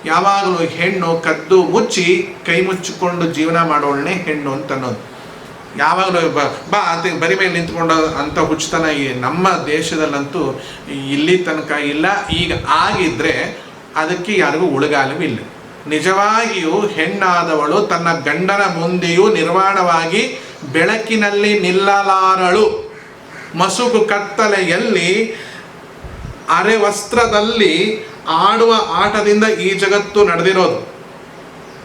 ಯಾವಾಗಲೂ ಹೆಣ್ಣು ಕದ್ದು ಮುಚ್ಚಿ ಕೈ ಮುಚ್ಚಿಕೊಂಡು ಜೀವನ ಮಾಡೋಳನ್ನೇ ಹೆಣ್ಣು ಅಂತ ಅನ್ನೋದು. ಯಾವಾಗಲೂ ಬಾ ಅಂತ ಬರಿ ಮೇಲೆ ನಿಂತ್ಕೊಂಡು ಅಂಥ ಹುಚ್ಚುತನ ಈ ನಮ್ಮ ದೇಶದಲ್ಲಂತೂ ಇಲ್ಲಿ ತನಕ ಇಲ್ಲ. ಈಗ ಆಗಿದ್ದರೆ ಅದಕ್ಕೆ ಯಾರಿಗೂ ಉಳುಗಾಲವಿಲ್ಲ. ನಿಜವಾಗಿಯೂ ಹೆಣ್ಣಾದವಳು ತನ್ನ ಗಂಡನ ಮುಂದೆಯೂ ನಿರ್ವಾಣವಾಗಿ ಬೆಳಕಿನಲ್ಲಿ ನಿಲ್ಲಲಾರಳು. ಮಸುಕು ಕತ್ತಲೆಯಲ್ಲಿ ಅರೆ ವಸ್ತ್ರದಲ್ಲಿ ಆಡುವ ಆಟದಿಂದ ಈ ಜಗತ್ತು ನಡೆದಿರೋದು.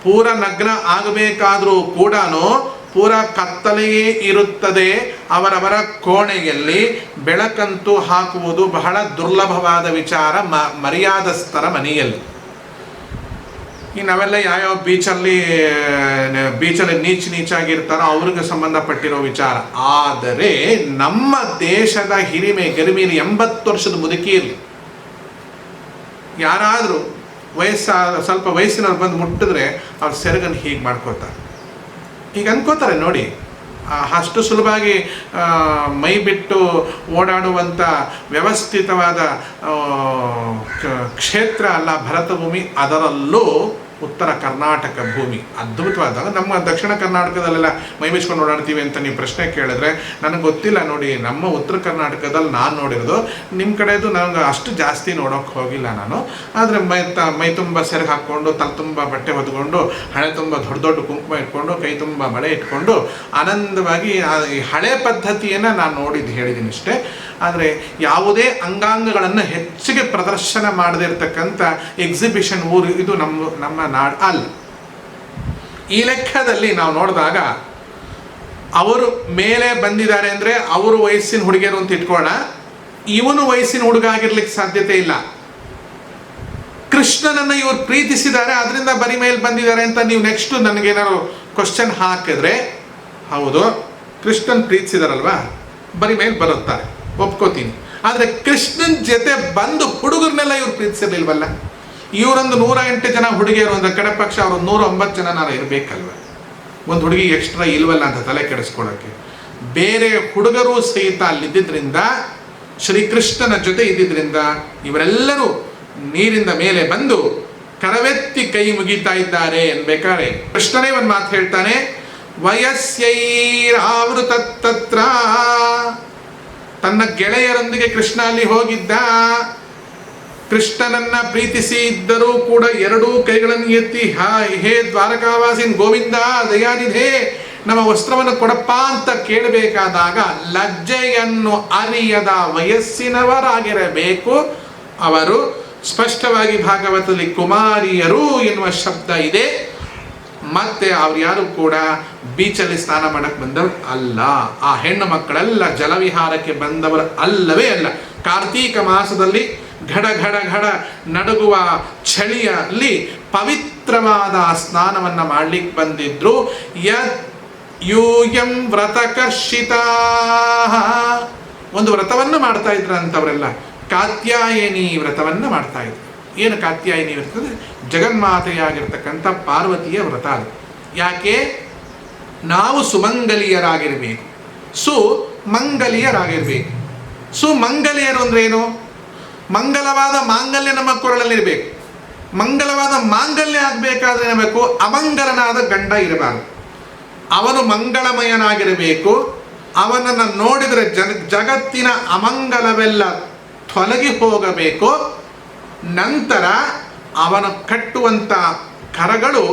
ಪೂರ ನಗ್ನ ಆಗಬೇಕಾದ್ರೂ ಕೂಡ ಪೂರ ಕತ್ತಲೆಯೇ ಇರುತ್ತದೆ. ಅವರವರ ಕೋಣೆಯಲ್ಲಿ ಬೆಳಕಂತೂ ಹಾಕುವುದು ಬಹಳ ದುರ್ಲಭವಾದ ವಿಚಾರ ಮರ್ಯಾದಸ್ಥರ ಮನೆಯಲ್ಲಿ. ಈ ನಾವೆಲ್ಲ ಯಾವ್ಯಾವ ಬೀಚಲ್ಲಿ ನೀಚಾಗಿರ್ತಾರೋ ಅವ್ರಿಗೆ ಸಂಬಂಧಪಟ್ಟಿರೋ ವಿಚಾರ. ಆದರೆ ನಮ್ಮ ದೇಶದ ಹಿರಿಮೆ ಗರಿಮೀರಿ 80 ವರ್ಷದ ಮುದುಕಿ ಇರಲಿ, ಯಾರಾದರೂ ಸ್ವಲ್ಪ ವಯಸ್ಸಿನವ್ರು ಬಂದು ಮುಟ್ಟಿದ್ರೆ ಅವ್ರು ಸೆರಗನ್ನು ಹೀಗೆ ಮಾಡ್ಕೋತಾರೆ. ಈಗ ಅನ್ಕೋತಾರೆ ನೋಡಿ, ಅಷ್ಟು ಸುಲಭವಾಗಿ ಮೈ ಬಿಟ್ಟು ಓಡಾಡುವಂಥ ವ್ಯವಸ್ಥಿತವಾದ ಕ್ಷೇತ್ರ ಅಲ್ಲ ಭರತ ಭೂಮಿ, ಅದರಲ್ಲೂ ಉತ್ತರ ಕರ್ನಾಟಕ ಭೂಮಿ ಅದ್ಭುತವಾದಾಗ. ನಮ್ಮ ದಕ್ಷಿಣ ಕರ್ನಾಟಕದಲ್ಲೆಲ್ಲ ಮೈ ಬಿಚ್ಕೊಂಡು ಓಡಾಡ್ತೀವಿ ಅಂತ ನೀವು ಪ್ರಶ್ನೆ ಕೇಳಿದ್ರೆ ನನಗೆ ಗೊತ್ತಿಲ್ಲ ನೋಡಿ. ನಮ್ಮ ಉತ್ತರ ಕರ್ನಾಟಕದಲ್ಲಿ ನಾನು ನೋಡಿರೋದು, ನಿಮ್ಮ ಕಡೆದು ನನಗೆ ಅಷ್ಟು ಜಾಸ್ತಿ ನೋಡೋಕೆ ಹೋಗಿಲ್ಲ ನಾನು. ಆದರೆ ಮೈ ತುಂಬ ಸೆರಗು ಹಾಕ್ಕೊಂಡು, ತಲೆ ತುಂಬ ಬಟ್ಟೆ ಹೊದ್ಕೊಂಡು, ಹಣೆ ತುಂಬ ದೊಡ್ಡ ದೊಡ್ಡ ಕುಂಕುಮ ಇಟ್ಕೊಂಡು, ಕೈ ತುಂಬ ಬಳೆ ಇಟ್ಕೊಂಡು ಆನಂದವಾಗಿ ಈ ಹಳೆ ಪದ್ಧತಿಯನ್ನು ನಾನು ನೋಡಿದ್ದು ಹೇಳಿದ್ದೀನಿ ಅಷ್ಟೇ. ಆದರೆ ಯಾವುದೇ ಅಂಗಾಂಗಗಳನ್ನು ಹೆಚ್ಚಿಗೆ ಪ್ರದರ್ಶನ ಮಾಡದಿರ್ತಕ್ಕಂಥ ಎಕ್ಸಿಬಿಷನ್ ಊರು ಇದು ನಮ್ಮ ನಾಡು ಅಲ್ಲ. ಈ ಲೆಕ್ಕದಲ್ಲಿ ನಾವು ನೋಡಿದಾಗ ಅವರು ಮೇಲೆ ಬಂದಿದ್ದಾರೆ ಅಂದರೆ ಅವರು ವಯಸ್ಸಿನ ಹುಡುಗಿಯರು ಅಂತ ಇಟ್ಕೊಳ್ಳೋಣ, ಇವನು ವಯಸ್ಸಿನ ಹುಡುಗ ಆಗಿರ್ಲಿಕ್ಕೆ ಸಾಧ್ಯತೆ ಇಲ್ಲ. ಕೃಷ್ಣನನ್ನು ಇವರು ಪ್ರೀತಿಸಿದ್ದಾರೆ, ಅದರಿಂದ ಬರಿ ಮೇಲೆ ಬಂದಿದ್ದಾರೆ ಅಂತ ನೀವು ನೆಕ್ಸ್ಟ್ ನನಗೇನಾದ್ರು ಕ್ವಶನ್ ಹಾಕಿದ್ರೆ, ಹೌದು ಕೃಷ್ಣನ್ ಪ್ರೀತಿಸಿದಾರಲ್ವಾ, ಬರಿ ಮೇಲೆ ಬರುತ್ತಾರೆ, ಒಪ್ಕೋತೀನಿ. ಆದರೆ ಕೃಷ್ಣನ್ ಜೊತೆ ಬಂದು ಹುಡುಗರನ್ನೆಲ್ಲ ಇವ್ರು ಪ್ರೀತಿಸಿರ್ಲಿಲ್ವಲ್ಲ. ಇವರೊಂದು 108 ಜನ ಹುಡುಗಿಯರು ಅಂದ್ರೆ ಕಡೆ ಪಕ್ಷ ಅವರು 109 ಜನ ನಾನು ಇರಬೇಕಲ್ವ. ಒಂದು ಹುಡುಗಿ ಎಕ್ಸ್ಟ್ರಾ ಇಲ್ವಲ್ಲ ಅಂತ ತಲೆ ಕೆಡಿಸ್ಕೊಳ್ಳೋಕ್ಕೆ. ಬೇರೆ ಹುಡುಗರು ಸಹಿತ ಅಲ್ಲಿದ್ದರಿಂದ, ಶ್ರೀಕೃಷ್ಣನ ಜೊತೆ ಇದ್ದಿದ್ದರಿಂದ ಇವರೆಲ್ಲರೂ ನೀರಿಂದ ಮೇಲೆ ಬಂದು ಕರವೆತ್ತಿ ಕೈ ಮುಗಿತಾ ಇದ್ದಾರೆ ಎನ್ಬೇಕಾದ್ರೆ ಕೃಷ್ಣನೇ ಒಂದು ಮಾತು ಹೇಳ್ತಾನೆ, ವಯಸ್ಸೈರಾವೃತ ತತ್ರ. ತನ್ನ ಗೆಳೆಯರೊಂದಿಗೆ ಕೃಷ್ಣ ಅಲ್ಲಿ ಹೋಗಿದ್ದ. ಕೃಷ್ಣನನ್ನ ಪ್ರೀತಿಸಿ ಇದ್ದರೂ ಕೂಡ ಎರಡೂ ಕೈಗಳನ್ನು ಎತ್ತಿ ಹೇ ದ್ವಾರಕಾವಾಸಿನ್ ಗೋವಿಂದ ದಯಾನಿಧೇ ನಮ್ಮ ವಸ್ತ್ರವನ್ನು ಕೊಡಪ್ಪ ಅಂತ ಕೇಳಬೇಕಾದಾಗ ಲಜ್ಜೆಯನ್ನು ಅರಿಯದ ವಯಸ್ಸಿನವರಾಗಿರಬೇಕು ಅವರು. ಸ್ಪಷ್ಟವಾಗಿ ಭಾಗವತದಲ್ಲಿ ಕುಮಾರಿಯರು ಎನ್ನುವ ಶಬ್ದ ಇದೆ. ಮತ್ತೆ ಅವ್ರು ಯಾರು ಕೂಡ ಬೀಚಲ್ಲಿ ಸ್ನಾನ ಮಾಡಕ್ಕೆ ಬಂದವರು ಅಲ್ಲ. ಆ ಹೆಣ್ಣು ಮಕ್ಕಳೆಲ್ಲ ಜಲವಿಹಾರಕ್ಕೆ ಬಂದವರು ಅಲ್ಲವೇ ಅಲ್ಲ. ಕಾರ್ತೀಕ ಮಾಸದಲ್ಲಿ ಘಡ ಘಡ ಘಡ ನಡುಗುವ ಚಳಿಯಲ್ಲಿ ಪವಿತ್ರವಾದ ಸ್ನಾನವನ್ನು ಮಾಡ್ಲಿಕ್ಕೆ ಬಂದಿದ್ರು. ಯೂಯಂ ವ್ರತಕರ್ಷಿತ, ಒಂದು ವ್ರತವನ್ನು ಮಾಡ್ತಾ ಇದ್ರಂಥವರೆಲ್ಲ. ಕಾತ್ಯಾಯನಿ ವ್ರತವನ್ನು ಮಾಡ್ತಾ ಇದ್ರು. ಏನು ಕಾತ್ಯಾಯನಿ ವ್ರತ? ಜಗನ್ಮಾತೆಯಾಗಿರ್ತಕ್ಕಂಥ ಪಾರ್ವತಿಯ ವ್ರತ ಅದು. ಯಾಕೆ? ನಾವು ಸುಮಂಗಲಿಯರಾಗಿರಬೇಕು, ಸುಮಂಗಲಿಯರಾಗಿರ್ಬೇಕು. ಸುಮಂಗಲಿಯರು ಅಂದ್ರೆ ಏನು? ಮಂಗಲವಾದ ಮಾಂಗಲ್ಯ ನಮ್ಮ ಕೊರಳಲ್ಲಿರಬೇಕು. ಮಂಗಲವಾದ ಮಾಂಗಲ್ಯ ಆಗಬೇಕಾದ್ರೆ ಏನಾಗಬೇಕು? ಅಮಂಗಲನಾದ ಗಂಡ ಇರಬಾರದು. ಅವನು ಮಂಗಳಮಯನಾಗಿರಬೇಕು. ಅವನನ್ನು ನೋಡಿದರೆ ಜಗತ್ತಿನ ಅಮಂಗಲವೆಲ್ಲ ತೊಲಗಿ ಹೋಗಬೇಕು. ನಂತರ ಅವನು ಕಟ್ಟುವಂಥ ಕರಗಳು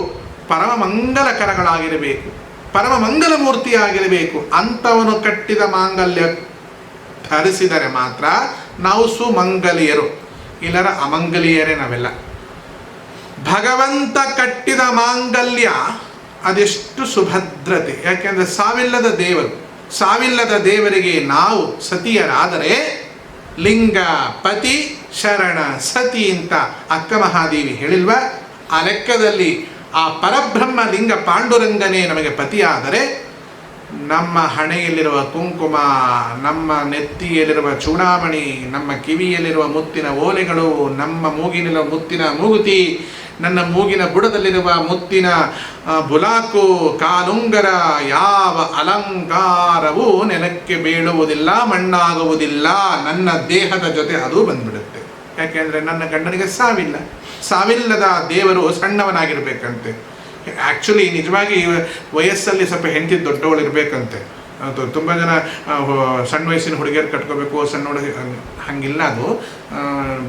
ಪರಮ ಮಂಗಲ ಕರಗಳಾಗಿರಬೇಕು, ಪರಮ ಮಂಗಲ ಮೂರ್ತಿಯಾಗಿರಬೇಕು. ಅಂಥವನು ಕಟ್ಟಿದ ಮಾಂಗಲ್ಯ ಧರಿಸಿದರೆ ಮಾತ್ರ ನಾವು ಸುಮಂಗಲಿಯರು, ಇಲ್ಲರ ಅಮಂಗಲಿಯರೇ ನಾವೆಲ್ಲ. ಭಗವಂತ ಕಟ್ಟಿದ ಮಾಂಗಲ್ಯ ಅದೆಷ್ಟು ಸುಭದ್ರತೆ. ಯಾಕೆಂದರೆ ಸಾವಿಲ್ಲದ ದೇವರು, ಸಾವಿಲ್ಲದ ದೇವರಿಗೆ ನಾವು ಸತಿಯರಾದರೆ ಲಿಂಗ ಪತಿ ಶರಣ ಸತಿ ಅಂತ ಅಕ್ಕ ಮಹಾದೇವಿ ಹೇಳಿಲ್ವ? ಆ ಲೆಕ್ಕದಲ್ಲಿ ಆ ಪರಬ್ರಹ್ಮ ಲಿಂಗ ಪಾಂಡುರಂಗನೇ ನಮಗೆ ಪತಿಯಾದರೆ ನಮ್ಮ ಹಣೆಯಲ್ಲಿರುವ ಕುಂಕುಮ, ನಮ್ಮ ನೆತ್ತಿಯಲ್ಲಿರುವ ಚೂಡಾಮಣಿ, ನಮ್ಮ ಕಿವಿಯಲ್ಲಿರುವ ಮುತ್ತಿನ ಓಲೆಗಳು, ನಮ್ಮ ಮೂಗಿನಲ್ಲಿರುವ ಮುತ್ತಿನ ಮೂಗುತಿ, ನನ್ನ ಮೂಗಿನ ಬುಡದಲ್ಲಿರುವ ಮುತ್ತಿನ ಬುಲಾಕು, ಕಾಲುಂಗರ, ಯಾವ ಅಲಂಕಾರವೂ ನೆಲಕ್ಕೆ ಬೀಳುವುದಿಲ್ಲ, ಮಣ್ಣಾಗುವುದಿಲ್ಲ. ನನ್ನ ದೇಹದ ಜೊತೆ ಅದು ಬಂದ್ಬಿಡುತ್ತೆ. ಯಾಕೆಂದರೆ ನನ್ನ ಗಂಡನಿಗೆ ಸಾವಿಲ್ಲ. ಸಾವಿಲ್ಲದ ದೇವರು ಸಣ್ಣವನಾಗಿರ್ಬೇಕಂತೆ. ಆ್ಯಕ್ಚುಲಿ ನಿಜವಾಗಿ ವಯಸ್ಸಲ್ಲಿ ಸ್ವಲ್ಪ ಹೆಂಡತಿ ದೊಡ್ಡವಳು ಇರಬೇಕಂತೆ. ತುಂಬ ಜನ ಸಣ್ಣ ವಯಸ್ಸಿನ ಹುಡುಗಿಯರು ಕಟ್ಕೋಬೇಕು, ಸಣ್ಣ ಹುಡುಗಿ ಹಂಗಿಲ್ಲ. ಅದು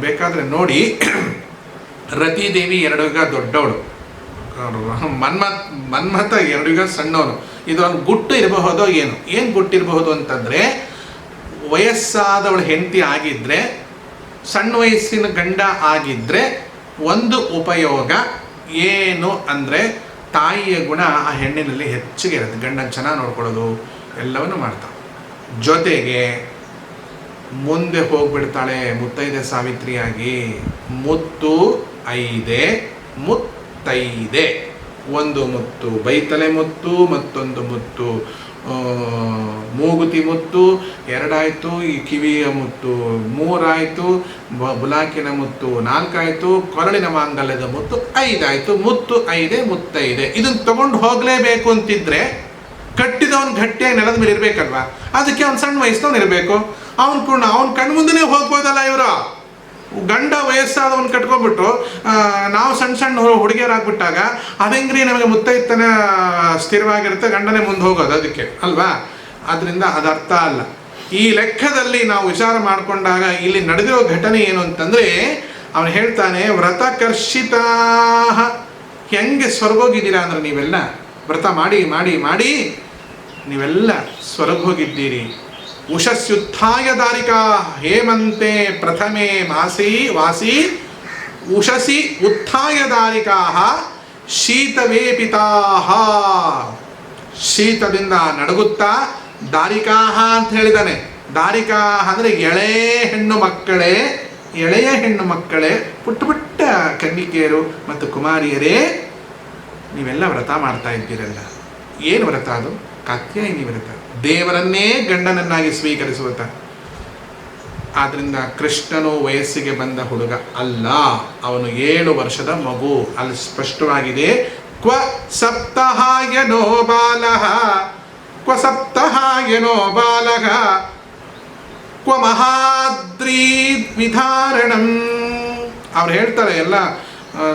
ಬೇಕಾದರೆ ನೋಡಿ, ರತಿದೇವಿ 2 ಯುಗ ದೊಡ್ಡವಳು, ಮನ್ಮಥ 2 ಯುಗ ಸಣ್ಣವನು. ಇದು ಒಂದು ಗುಟ್ಟು ಇರಬಹುದೋ ಏನು ಗುಟ್ಟಿರಬಹುದು ಅಂತಂದರೆ, ವಯಸ್ಸಾದವಳ ಹೆಂಡತಿ ಆಗಿದ್ರೆ, ಸಣ್ಣ ವಯಸ್ಸಿನ ಗಂಡ ಆಗಿದ್ರೆ ಒಂದು ಉಪಯೋಗ ಏನು ಅಂದರೆ ತಾಯಿಯ ಗುಣ ಆ ಹೆಣ್ಣಿನಲ್ಲಿ ಹೆಚ್ಚಿಗೆ ಇರುತ್ತೆ. ಗಂಡನ ಚೆನ್ನಾಗಿ ನೋಡ್ಕೊಳ್ಳೋದು ಎಲ್ಲವನ್ನು ಮಾಡ್ತಾಳೆ. ಜೊತೆಗೆ ಮುಂದೆ ಹೋಗ್ಬಿಡ್ತಾಳೆ ಮುತ್ತೈದೆ ಸಾವಿತ್ರಿಯಾಗಿ. ಮುತ್ತು ಐದೆ ಮುತ್ತೈದೆ. ಒಂದು ಮುತ್ತು ಬೈತಲೆ ಮುತ್ತು, ಮತ್ತೊಂದು ಮುತ್ತು ಮೂಗುತಿ ಮುತ್ತು, ಎರಡಾಯಿತು ಈ ಕಿವಿಯ ಮುತ್ತು, ಮೂರಾಯಿತು ಬುಲಾಕಿನ ಮುತ್ತು, ನಾಲ್ಕಾಯಿತು ಕೊರಳಿನ ಮಾಂಗಲ್ಯದ ಮುತ್ತು, ಐದಾಯಿತು. ಮುತ್ತು ಐದೆ ಮುತ್ತೈದೆ. ಇದನ್ನು ತಗೊಂಡು ಹೋಗಲೇಬೇಕು ಅಂತಿದ್ರೆ ಕಟ್ಟಿದವನು ಗಟ್ಟಿಯಾಗಿ ನೆಲದ ಮೇಲೆ ಇರಬೇಕಲ್ವಾ? ಅದಕ್ಕೆ ಅವ್ನು ಸಣ್ಣ ವಯಸ್ಸಿನವ್ನು ಇರಬೇಕು. ಅವ್ನು ಕಣ್ಣು ಮುಂದೆನೇ ಹೋಗ್ಬೋದಲ್ಲ. ಇವರು ಗಂಡ ವಯಸ್ಸಾದವನು ಕಟ್ಕೊಂಡ್ಬಿಟ್ಟು ನಾವು ಸಣ್ಣ ಸಣ್ಣ ಹುಡುಗಿಯರಾಗ್ಬಿಟ್ಟಾಗ ಅದಂಗ್ರಿ ನಮಗೆ ಮುತ್ತೈತನ ಸ್ಥಿರವಾಗಿರುತ್ತೆ, ಗಂಡನೇ ಮುಂದೆ ಹೋಗೋದು ಅದಕ್ಕೆ ಅಲ್ವಾ? ಅದರಿಂದ ಅದರ್ಥ ಅಲ್ಲ. ಈ ಲೆಕ್ಕದಲ್ಲಿ ನಾವು ವಿಚಾರ ಮಾಡಿಕೊಂಡಾಗ ಇಲ್ಲಿ ನಡೆದಿರೋ ಘಟನೆ ಏನು ಅಂತಂದರೆ, ಅವನು ಹೇಳ್ತಾನೆ ವ್ರತಕರ್ಷಿತಾ. ಹೆಂಗೆ ಸ್ವರ್ಗೋಗಿದ್ದೀರಾ ಅಂದರೆ ನೀವೆಲ್ಲ ವ್ರತ ಮಾಡಿ ಮಾಡಿ ಮಾಡಿ ನೀವೆಲ್ಲ ಸ್ವರ್ಗೋಗಿದ್ದೀರಿ. ಉಷಸ್ಯುತ್ಥಾಯ ದಾರಿಕಾ ಹೇಮಂತೆ ಪ್ರಥಮೆ ವಾಸಿ ಉಷಸಿ ಉತ್ಥಾಯ ದಾರಿಕಾ ಶೀತವೇಪಿತಾ. ಶೀತದಿಂದ ನಡುಗುತ್ತಾ ದಾರಿಕಾ ಅಂತ ಹೇಳಿದಾನೆ. ದಾರಿಕಾ ಅಂದರೆ ಎಳೆಯ ಹೆಣ್ಣು ಮಕ್ಕಳೇ ಪುಟ್ಟ ಪುಟ್ಟ ಕನ್ನಿಕೆಯರು ಮತ್ತು ಕುಮಾರಿಯರೇ, ನೀವೆಲ್ಲ ವ್ರತ ಮಾಡ್ತಾ ಇದ್ದೀರಲ್ಲ. ಏನು ವ್ರತ ಅದು? ಕಾತ್ಯಾಯಿನಿ ವ್ರತ. ದೇವರನ್ನೇ ಗಂಡನನ್ನಾಗಿ ಸ್ವೀಕರಿಸುತ್ತ. ಆದ್ರಿಂದ ಕೃಷ್ಣನು ವಯಸ್ಸಿಗೆ ಬಂದ ಹುಡುಗ ಅಲ್ಲ, ಅವನು 7 ವರ್ಷದ ಮಗು. ಅಲ್ಲಿ ಸ್ಪಷ್ಟವಾಗಿದೆ, ಕ್ವ ಸಪ್ತಹಾಯನೋ ಬಾಲಃ ಕ್ವ ಸಪ್ತಹಾಯನೋ ಬಾಲಃ ಕ್ವ ಮಹಾದ್ರಿ ವಿಧಾರಣಂ. ಅವ್ರು ಹೇಳ್ತಾರೆ ಎಲ್ಲ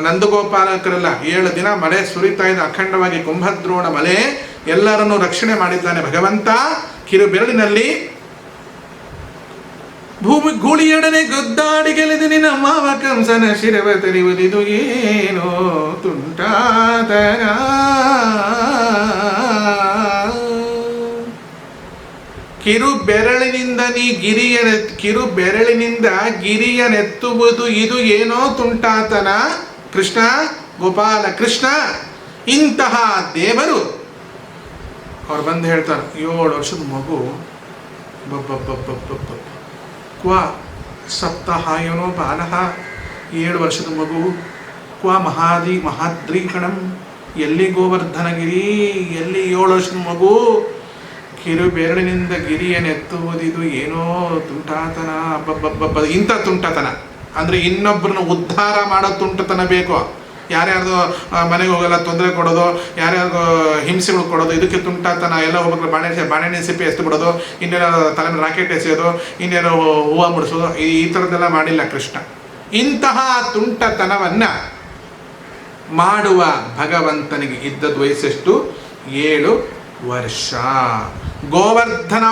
ನಂದಗೋಪಾಲಕರೆಲ್ಲ 7 ದಿನ ಮಳೆ ಸುರಿತಾ ಇದೆ, ಅಖಂಡವಾಗಿ ಕುಂಭದ್ರೋಣ ಮಳೆ, ಎಲ್ಲರನ್ನೂ ರಕ್ಷಣೆ ಮಾಡಿದ್ದಾನೆ ಭಗವಂತ. ಕಿರು ಬೆರಳಿನಲ್ಲಿ ಭೂಮಿ ಗೂಳಿಯೊಡನೆ ಗುದ್ದಾಡಿ ಗೆಳೆದು ನಿನ್ನ ಮಾವ ಕಂಸನ ಶಿರವ ತೆರೆಯುವುದಿದು ಏನೋ ತುಂಟಾತನ. ಕಿರು ಬೆರಳಿನಿಂದ ಗಿರಿಯನೆತ್ತುವುದು ಇದು ಏನೋ ತುಂಟಾತನ. ಕೃಷ್ಣ, ಗೋಪಾಲ ಕೃಷ್ಣ, ಇಂತಹ ದೇವರು ಅವ್ರು ಬಂದು ಹೇಳ್ತಾರೆ, 7 ವರ್ಷದ ಮಗು, ಕ್ವ ಸಪ್ತಹಾಯನೋ ಬಾಲಃ, 7 ವರ್ಷದ ಮಗು, ಕ್ವ ಮಹಾದ್ರಿ ಕಣಂ, ಎಲ್ಲಿ ಗೋವರ್ಧನಗಿರಿ, ಎಲ್ಲಿ 7 ವರ್ಷದ ಮಗು, ಕಿರು ಬೆರಳಿನಿಂದ ಗಿರಿಯನ್ನೆತ್ತುವುದಿದು ಏನೋ ತುಂಟಾತನ. ಇಂಥ ತುಂಟತನ ಅಂದರೆ ಇನ್ನೊಬ್ಬರನ್ನ ಉದ್ಧಾರ ಮಾಡೋ ತುಂಟತನ ಬೇಕು. ಯಾರ್ಯಾರ್ದು ಮನೆಗೆ ಹೋಗಲ್ಲ ತೊಂದರೆ ಕೊಡೋದು, ಯಾರ್ಯಾರಿಗೂ ಹಿಂಸೆಗಳು ಕೊಡೋದು, ಇದಕ್ಕೆ ತುಂಟಾತನ. ಎಲ್ಲ ಹೋಗ್ಬೇಕು ಬಾಣೆಣ್ಣೆ ಸಿಪ್ಪೆ ಎಸ್ತು ಬಿಡೋದು, ಇನ್ನೇನೋ ತಲೆ ಮೇಲೆ ರಾಕೆಟ್ ಎಸೆಯೋದು, ಇನ್ನೇನೋ ಹೂವು ಮುಡಿಸೋದು, ಈ ಥರದ್ದೆಲ್ಲ ಮಾಡಿಲ್ಲ ಕೃಷ್ಣ. ಇಂತಹ ತುಂಟತನವನ್ನು ಮಾಡುವ ಭಗವಂತನಿಗೆ ಇದ್ದದ್ದು ವಯಸ್ಸೆಷ್ಟು? 7 ವರ್ಷ. ಗೋವರ್ಧನ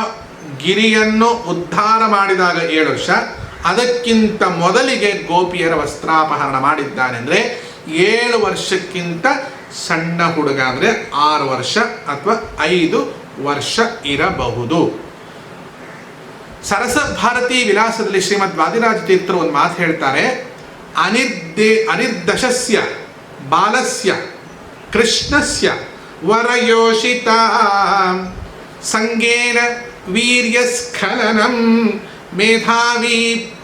ಗಿರಿಯನ್ನು ಉದ್ಧಾರ ಮಾಡಿದಾಗ 7 ವರ್ಷ. ಅದಕ್ಕಿಂತ ಮೊದಲಿಗೆ ಗೋಪಿಯರ ವಸ್ತ್ರಾಪಹರಣ ಮಾಡಿದ್ದಾನೆ. ಅಂದರೆ 7 ವರ್ಷಕ್ಕಿಂತ ಸಣ್ಣ ಹುಡುಗ ಅಂದರೆ 6 ವರ್ಷ ಅಥವಾ 5 ವರ್ಷ ಇರಬಹುದು. ಸರಸ ಭಾರತಿ ವಿಲಾಸದಲ್ಲಿ ಶ್ರೀಮದ್ ವಾದಿರಾಜ ತೀರ್ಥರು ಒಂದು ಮಾತು ಹೇಳ್ತಾರೆ, ಅನಿರ್ದಶಸ್ಯ ಬಾಲಸ್ಯ ಕೃಷ್ಣಸ್ಯ ವರಯೋಷಿತ ಸಂಗೇನ ವೀರ್ಯಸ್ಖಲನಂ ಮೇಧಾವಿ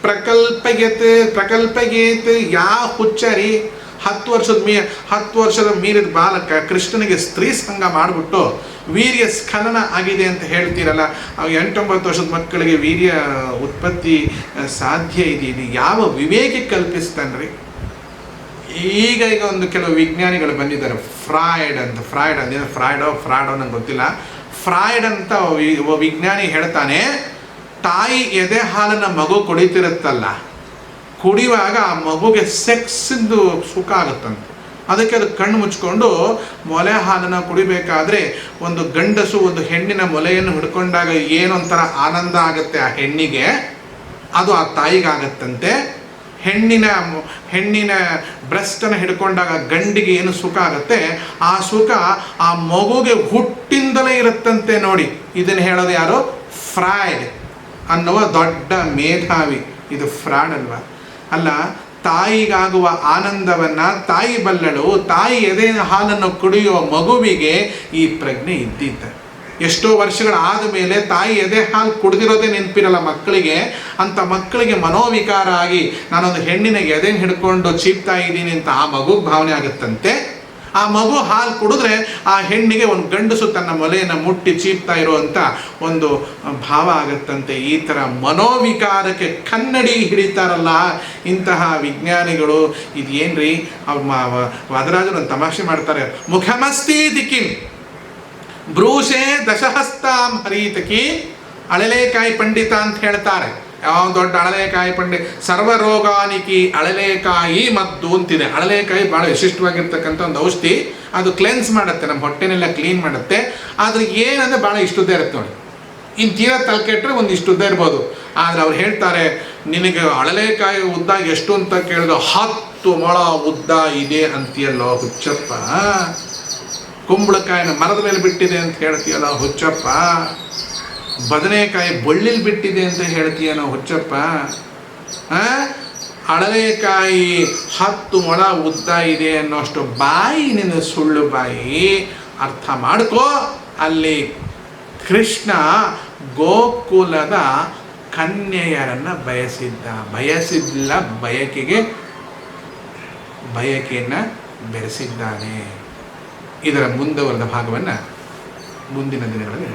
ಪ್ರಕಲ್ಪಯೇತ್. ಯಾ ಹುಚ್ಚರಿ 10 ವರ್ಷದ ಮೀರಿದ ಬಾಲಕ ಕೃಷ್ಣನಿಗೆ ಸ್ತ್ರೀ ಸಂಗ ಮಾಡಿಬಿಟ್ಟು ವೀರ್ಯ ಸ್ಖಲನ ಆಗಿದೆ ಅಂತ ಹೇಳ್ತೀರಲ್ಲ, 8-9 ವರ್ಷದ ಮಕ್ಕಳಿಗೆ ವೀರ್ಯ ಉತ್ಪತ್ತಿ ಸಾಧ್ಯ ಇದೆ? ಇದು ಯಾವ ವಿವೇಕಿ ಕಲ್ಪಿಸ್ತಾನ್ರಿ? ಈಗ ಒಂದು ಕೆಲವು ವಿಜ್ಞಾನಿಗಳು ಬಂದಿದ್ದಾರೆ, ಫ್ರಾಯ್ಡೋ ನಂಗೆ ಗೊತ್ತಿಲ್ಲ. ಫ್ರಾಯ್ಡ್ ಅಂತ ವಿಜ್ಞಾನಿ ಹೇಳ್ತಾನೆ, ತಾಯಿ ಎದೆ ಹಾಲನ್ನು ಮಗು ಕುಡಿತಿರುತ್ತಲ್ಲ, ಕುಡಿಯುವಾಗ ಆ ಮಗುಗೆ ಸೆಕ್ಸಿಂದು ಸುಖ ಆಗುತ್ತಂತೆ. ಅದಕ್ಕೆ ಅದು ಕಣ್ಣು ಮುಚ್ಕೊಂಡು ಮೊಲೆ ಹಾಲನ್ನು ಕುಡಿಬೇಕಾದ್ರೆ ಒಂದು ಗಂಡಸು ಒಂದು ಹೆಣ್ಣಿನ ಮೊಲೆಯನ್ನು ಹಿಡ್ಕೊಂಡಾಗ ಏನೊಂಥರ ಆನಂದ ಆಗುತ್ತೆ ಆ ಹೆಣ್ಣಿಗೆ, ಅದು ಆ ತಾಯಿಗಾಗತ್ತಂತೆ. ಹೆಣ್ಣಿನ ಬ್ರೆಸ್ಟನ್ನು ಹಿಡ್ಕೊಂಡಾಗ ಗಂಡಿಗೆ ಏನು ಸುಖ ಆಗುತ್ತೆ, ಆ ಸುಖ ಆ ಮಗುಗೆ ಹುಟ್ಟಿಂದಲೇ ಇರುತ್ತಂತೆ. ನೋಡಿ, ಇದನ್ನು ಹೇಳೋದು ಯಾರು? ಫ್ರಾಯ್ಡ್. ಅನ್ನುವ ದೊಡ್ಡ ಮೇಧಾವಿ. ಇದು ಫ್ರಾಡ್ ಅಲ್ವಾ? ಅಲ್ಲ, ತಾಯಿಗಾಗುವ ಆನಂದವನ್ನ ತಾಯಿ ಬಲ್ಲಳು. ತಾಯಿ ಎದೆ ಹಾಲನ್ನು ಕುಡಿಯುವ ಮಗುವಿಗೆ ಈ ಪ್ರಜ್ಞೆ ಇದ್ದಿದ್ದ. ಎಷ್ಟೋ ವರ್ಷಗಳಾದ ಮೇಲೆ ತಾಯಿ ಎದೆ ಹಾಲು ಕುಡಿದಿರೋದೇ ನೆನಪಿರಲ್ಲ ಮಕ್ಕಳಿಗೆ. ಅಂಥ ಮಕ್ಕಳಿಗೆ ಮನೋವಿಕಾರ ಆಗಿ ನಾನೊಂದು ಹೆಣ್ಣಿನ ಎದೆ ಹಿಡ್ಕೊಂಡು ಚೀಪ್ತಾ ಇದ್ದೀನಿ ಅಂತ ಆ ಮಗುಗೆ ಭಾವನೆ ಆಗುತ್ತಂತೆ. ಆ ಮಗು ಹಾಲು ಕುಡಿದ್ರೆ ಆ ಹೆಣ್ಣಿಗೆ ಒಂದು ಗಂಡಸು ತನ್ನ ಮೊಲೆಯನ್ನು ಮುಟ್ಟಿ ಚೀಪ್ತಾ ಇರುವಂಥ ಒಂದು ಭಾವ ಆಗುತ್ತಂತೆ. ಈ ಥರ ಮನೋವಿಕಾರಕ್ಕೆ ಕನ್ನಡಿ ಹಿಡಿತಾರಲ್ಲ ಇಂತಹ ವಿಜ್ಞಾನಿಗಳು. ಇದೇನ್ರಿ ವದರಾಜರು ಒಂದು ತಮಾಷೆ ಮಾಡ್ತಾರೆ. ಮುಖಮಸ್ತಿ ದಿಕ್ಕಿನ್ ಬ್ರೂಷೆ ದಶಹಸ್ತಾಂ ಹರೀತಕಿ ಅಳಲೇಕಾಯಿ ಪಂಡಿತ ಅಂತ ಹೇಳ್ತಾರೆ. ಯಾವ ದೊಡ್ಡ ಅಳಲೇಕಾಯಿ ಪಂಡಿತ. ಸರ್ವರೋಗಾನಿಕಿ ಅಳಲೇಕಾಯಿ ಮದ್ದು ಅಂತಿದೆ. ಅಳಲೇಕಾಯಿ ಭಾಳ ವಿಶಿಷ್ಟವಾಗಿರ್ತಕ್ಕಂಥ ಒಂದು ಔಷಧಿ. ಅದು ಕ್ಲೆನ್ಸ್ ಮಾಡುತ್ತೆ, ನಮ್ಮ ಹೊಟ್ಟೆನೆಲ್ಲ ಕ್ಲೀನ್ ಮಾಡುತ್ತೆ. ಆದರೆ ಏನಂದರೆ ಭಾಳ ಇಷ್ಟುದ್ದ ಇರುತ್ತೆ ನೋಡಿ. ಇನ್ನು ತೀರಾ ತಲೆಕೆಟ್ಟರೆ ಒಂದು ಇಷ್ಟುದ್ದ ಇರ್ಬೋದು. ಆದರೆ ಅವ್ರು ಹೇಳ್ತಾರೆ, ನಿನಗೆ ಅಳಲೇಕಾಯಿ ಉದ್ದ ಎಷ್ಟು ಅಂತ ಕೇಳಿದ್ರು 10 ಮೊಳ ಉದ್ದ ಇದೆ ಅಂತೀಯಲ್ಲೋ ಹುಚ್ಚಪ್ಪ. ಕುಂಬಳಕಾಯಿನ ಮರದ ಮೇಲೆ ಬಿಟ್ಟಿದೆ ಅಂತ ಹೇಳ್ತೀಯಲ್ಲ ಹುಚ್ಚಪ್ಪ. ಬದನೆಕಾಯಿ ಬಳ್ಳಿಲಿ ಬಿಟ್ಟಿದೆ ಅಂತ ಹೇಳ್ತೀಯನೋ ಹುಚ್ಚಪ್ಪ. ಅಳಲೆಕಾಯಿ 10 ಮೊಳ ಉದ್ದ ಇದೆ ಅನ್ನೋಷ್ಟು ಬಾಯಿ ನಿನ್ನ ಸುಳ್ಳು ಬಾಯಿ. ಅರ್ಥ ಮಾಡ್ಕೋ, ಅಲ್ಲಿ ಕೃಷ್ಣ ಗೋಕುಲದ ಕನ್ಯೆಯರನ್ನು ಬಯಸಿಲ್ಲ, ಬಯಕೆಯನ್ನು ಬೆರೆಸಿದ್ದಾನೆ. ಇದರ ಮುಂದುವರೆದ ಭಾಗವನ್ನು ಮುಂದಿನ ದಿನಗಳಲ್ಲಿ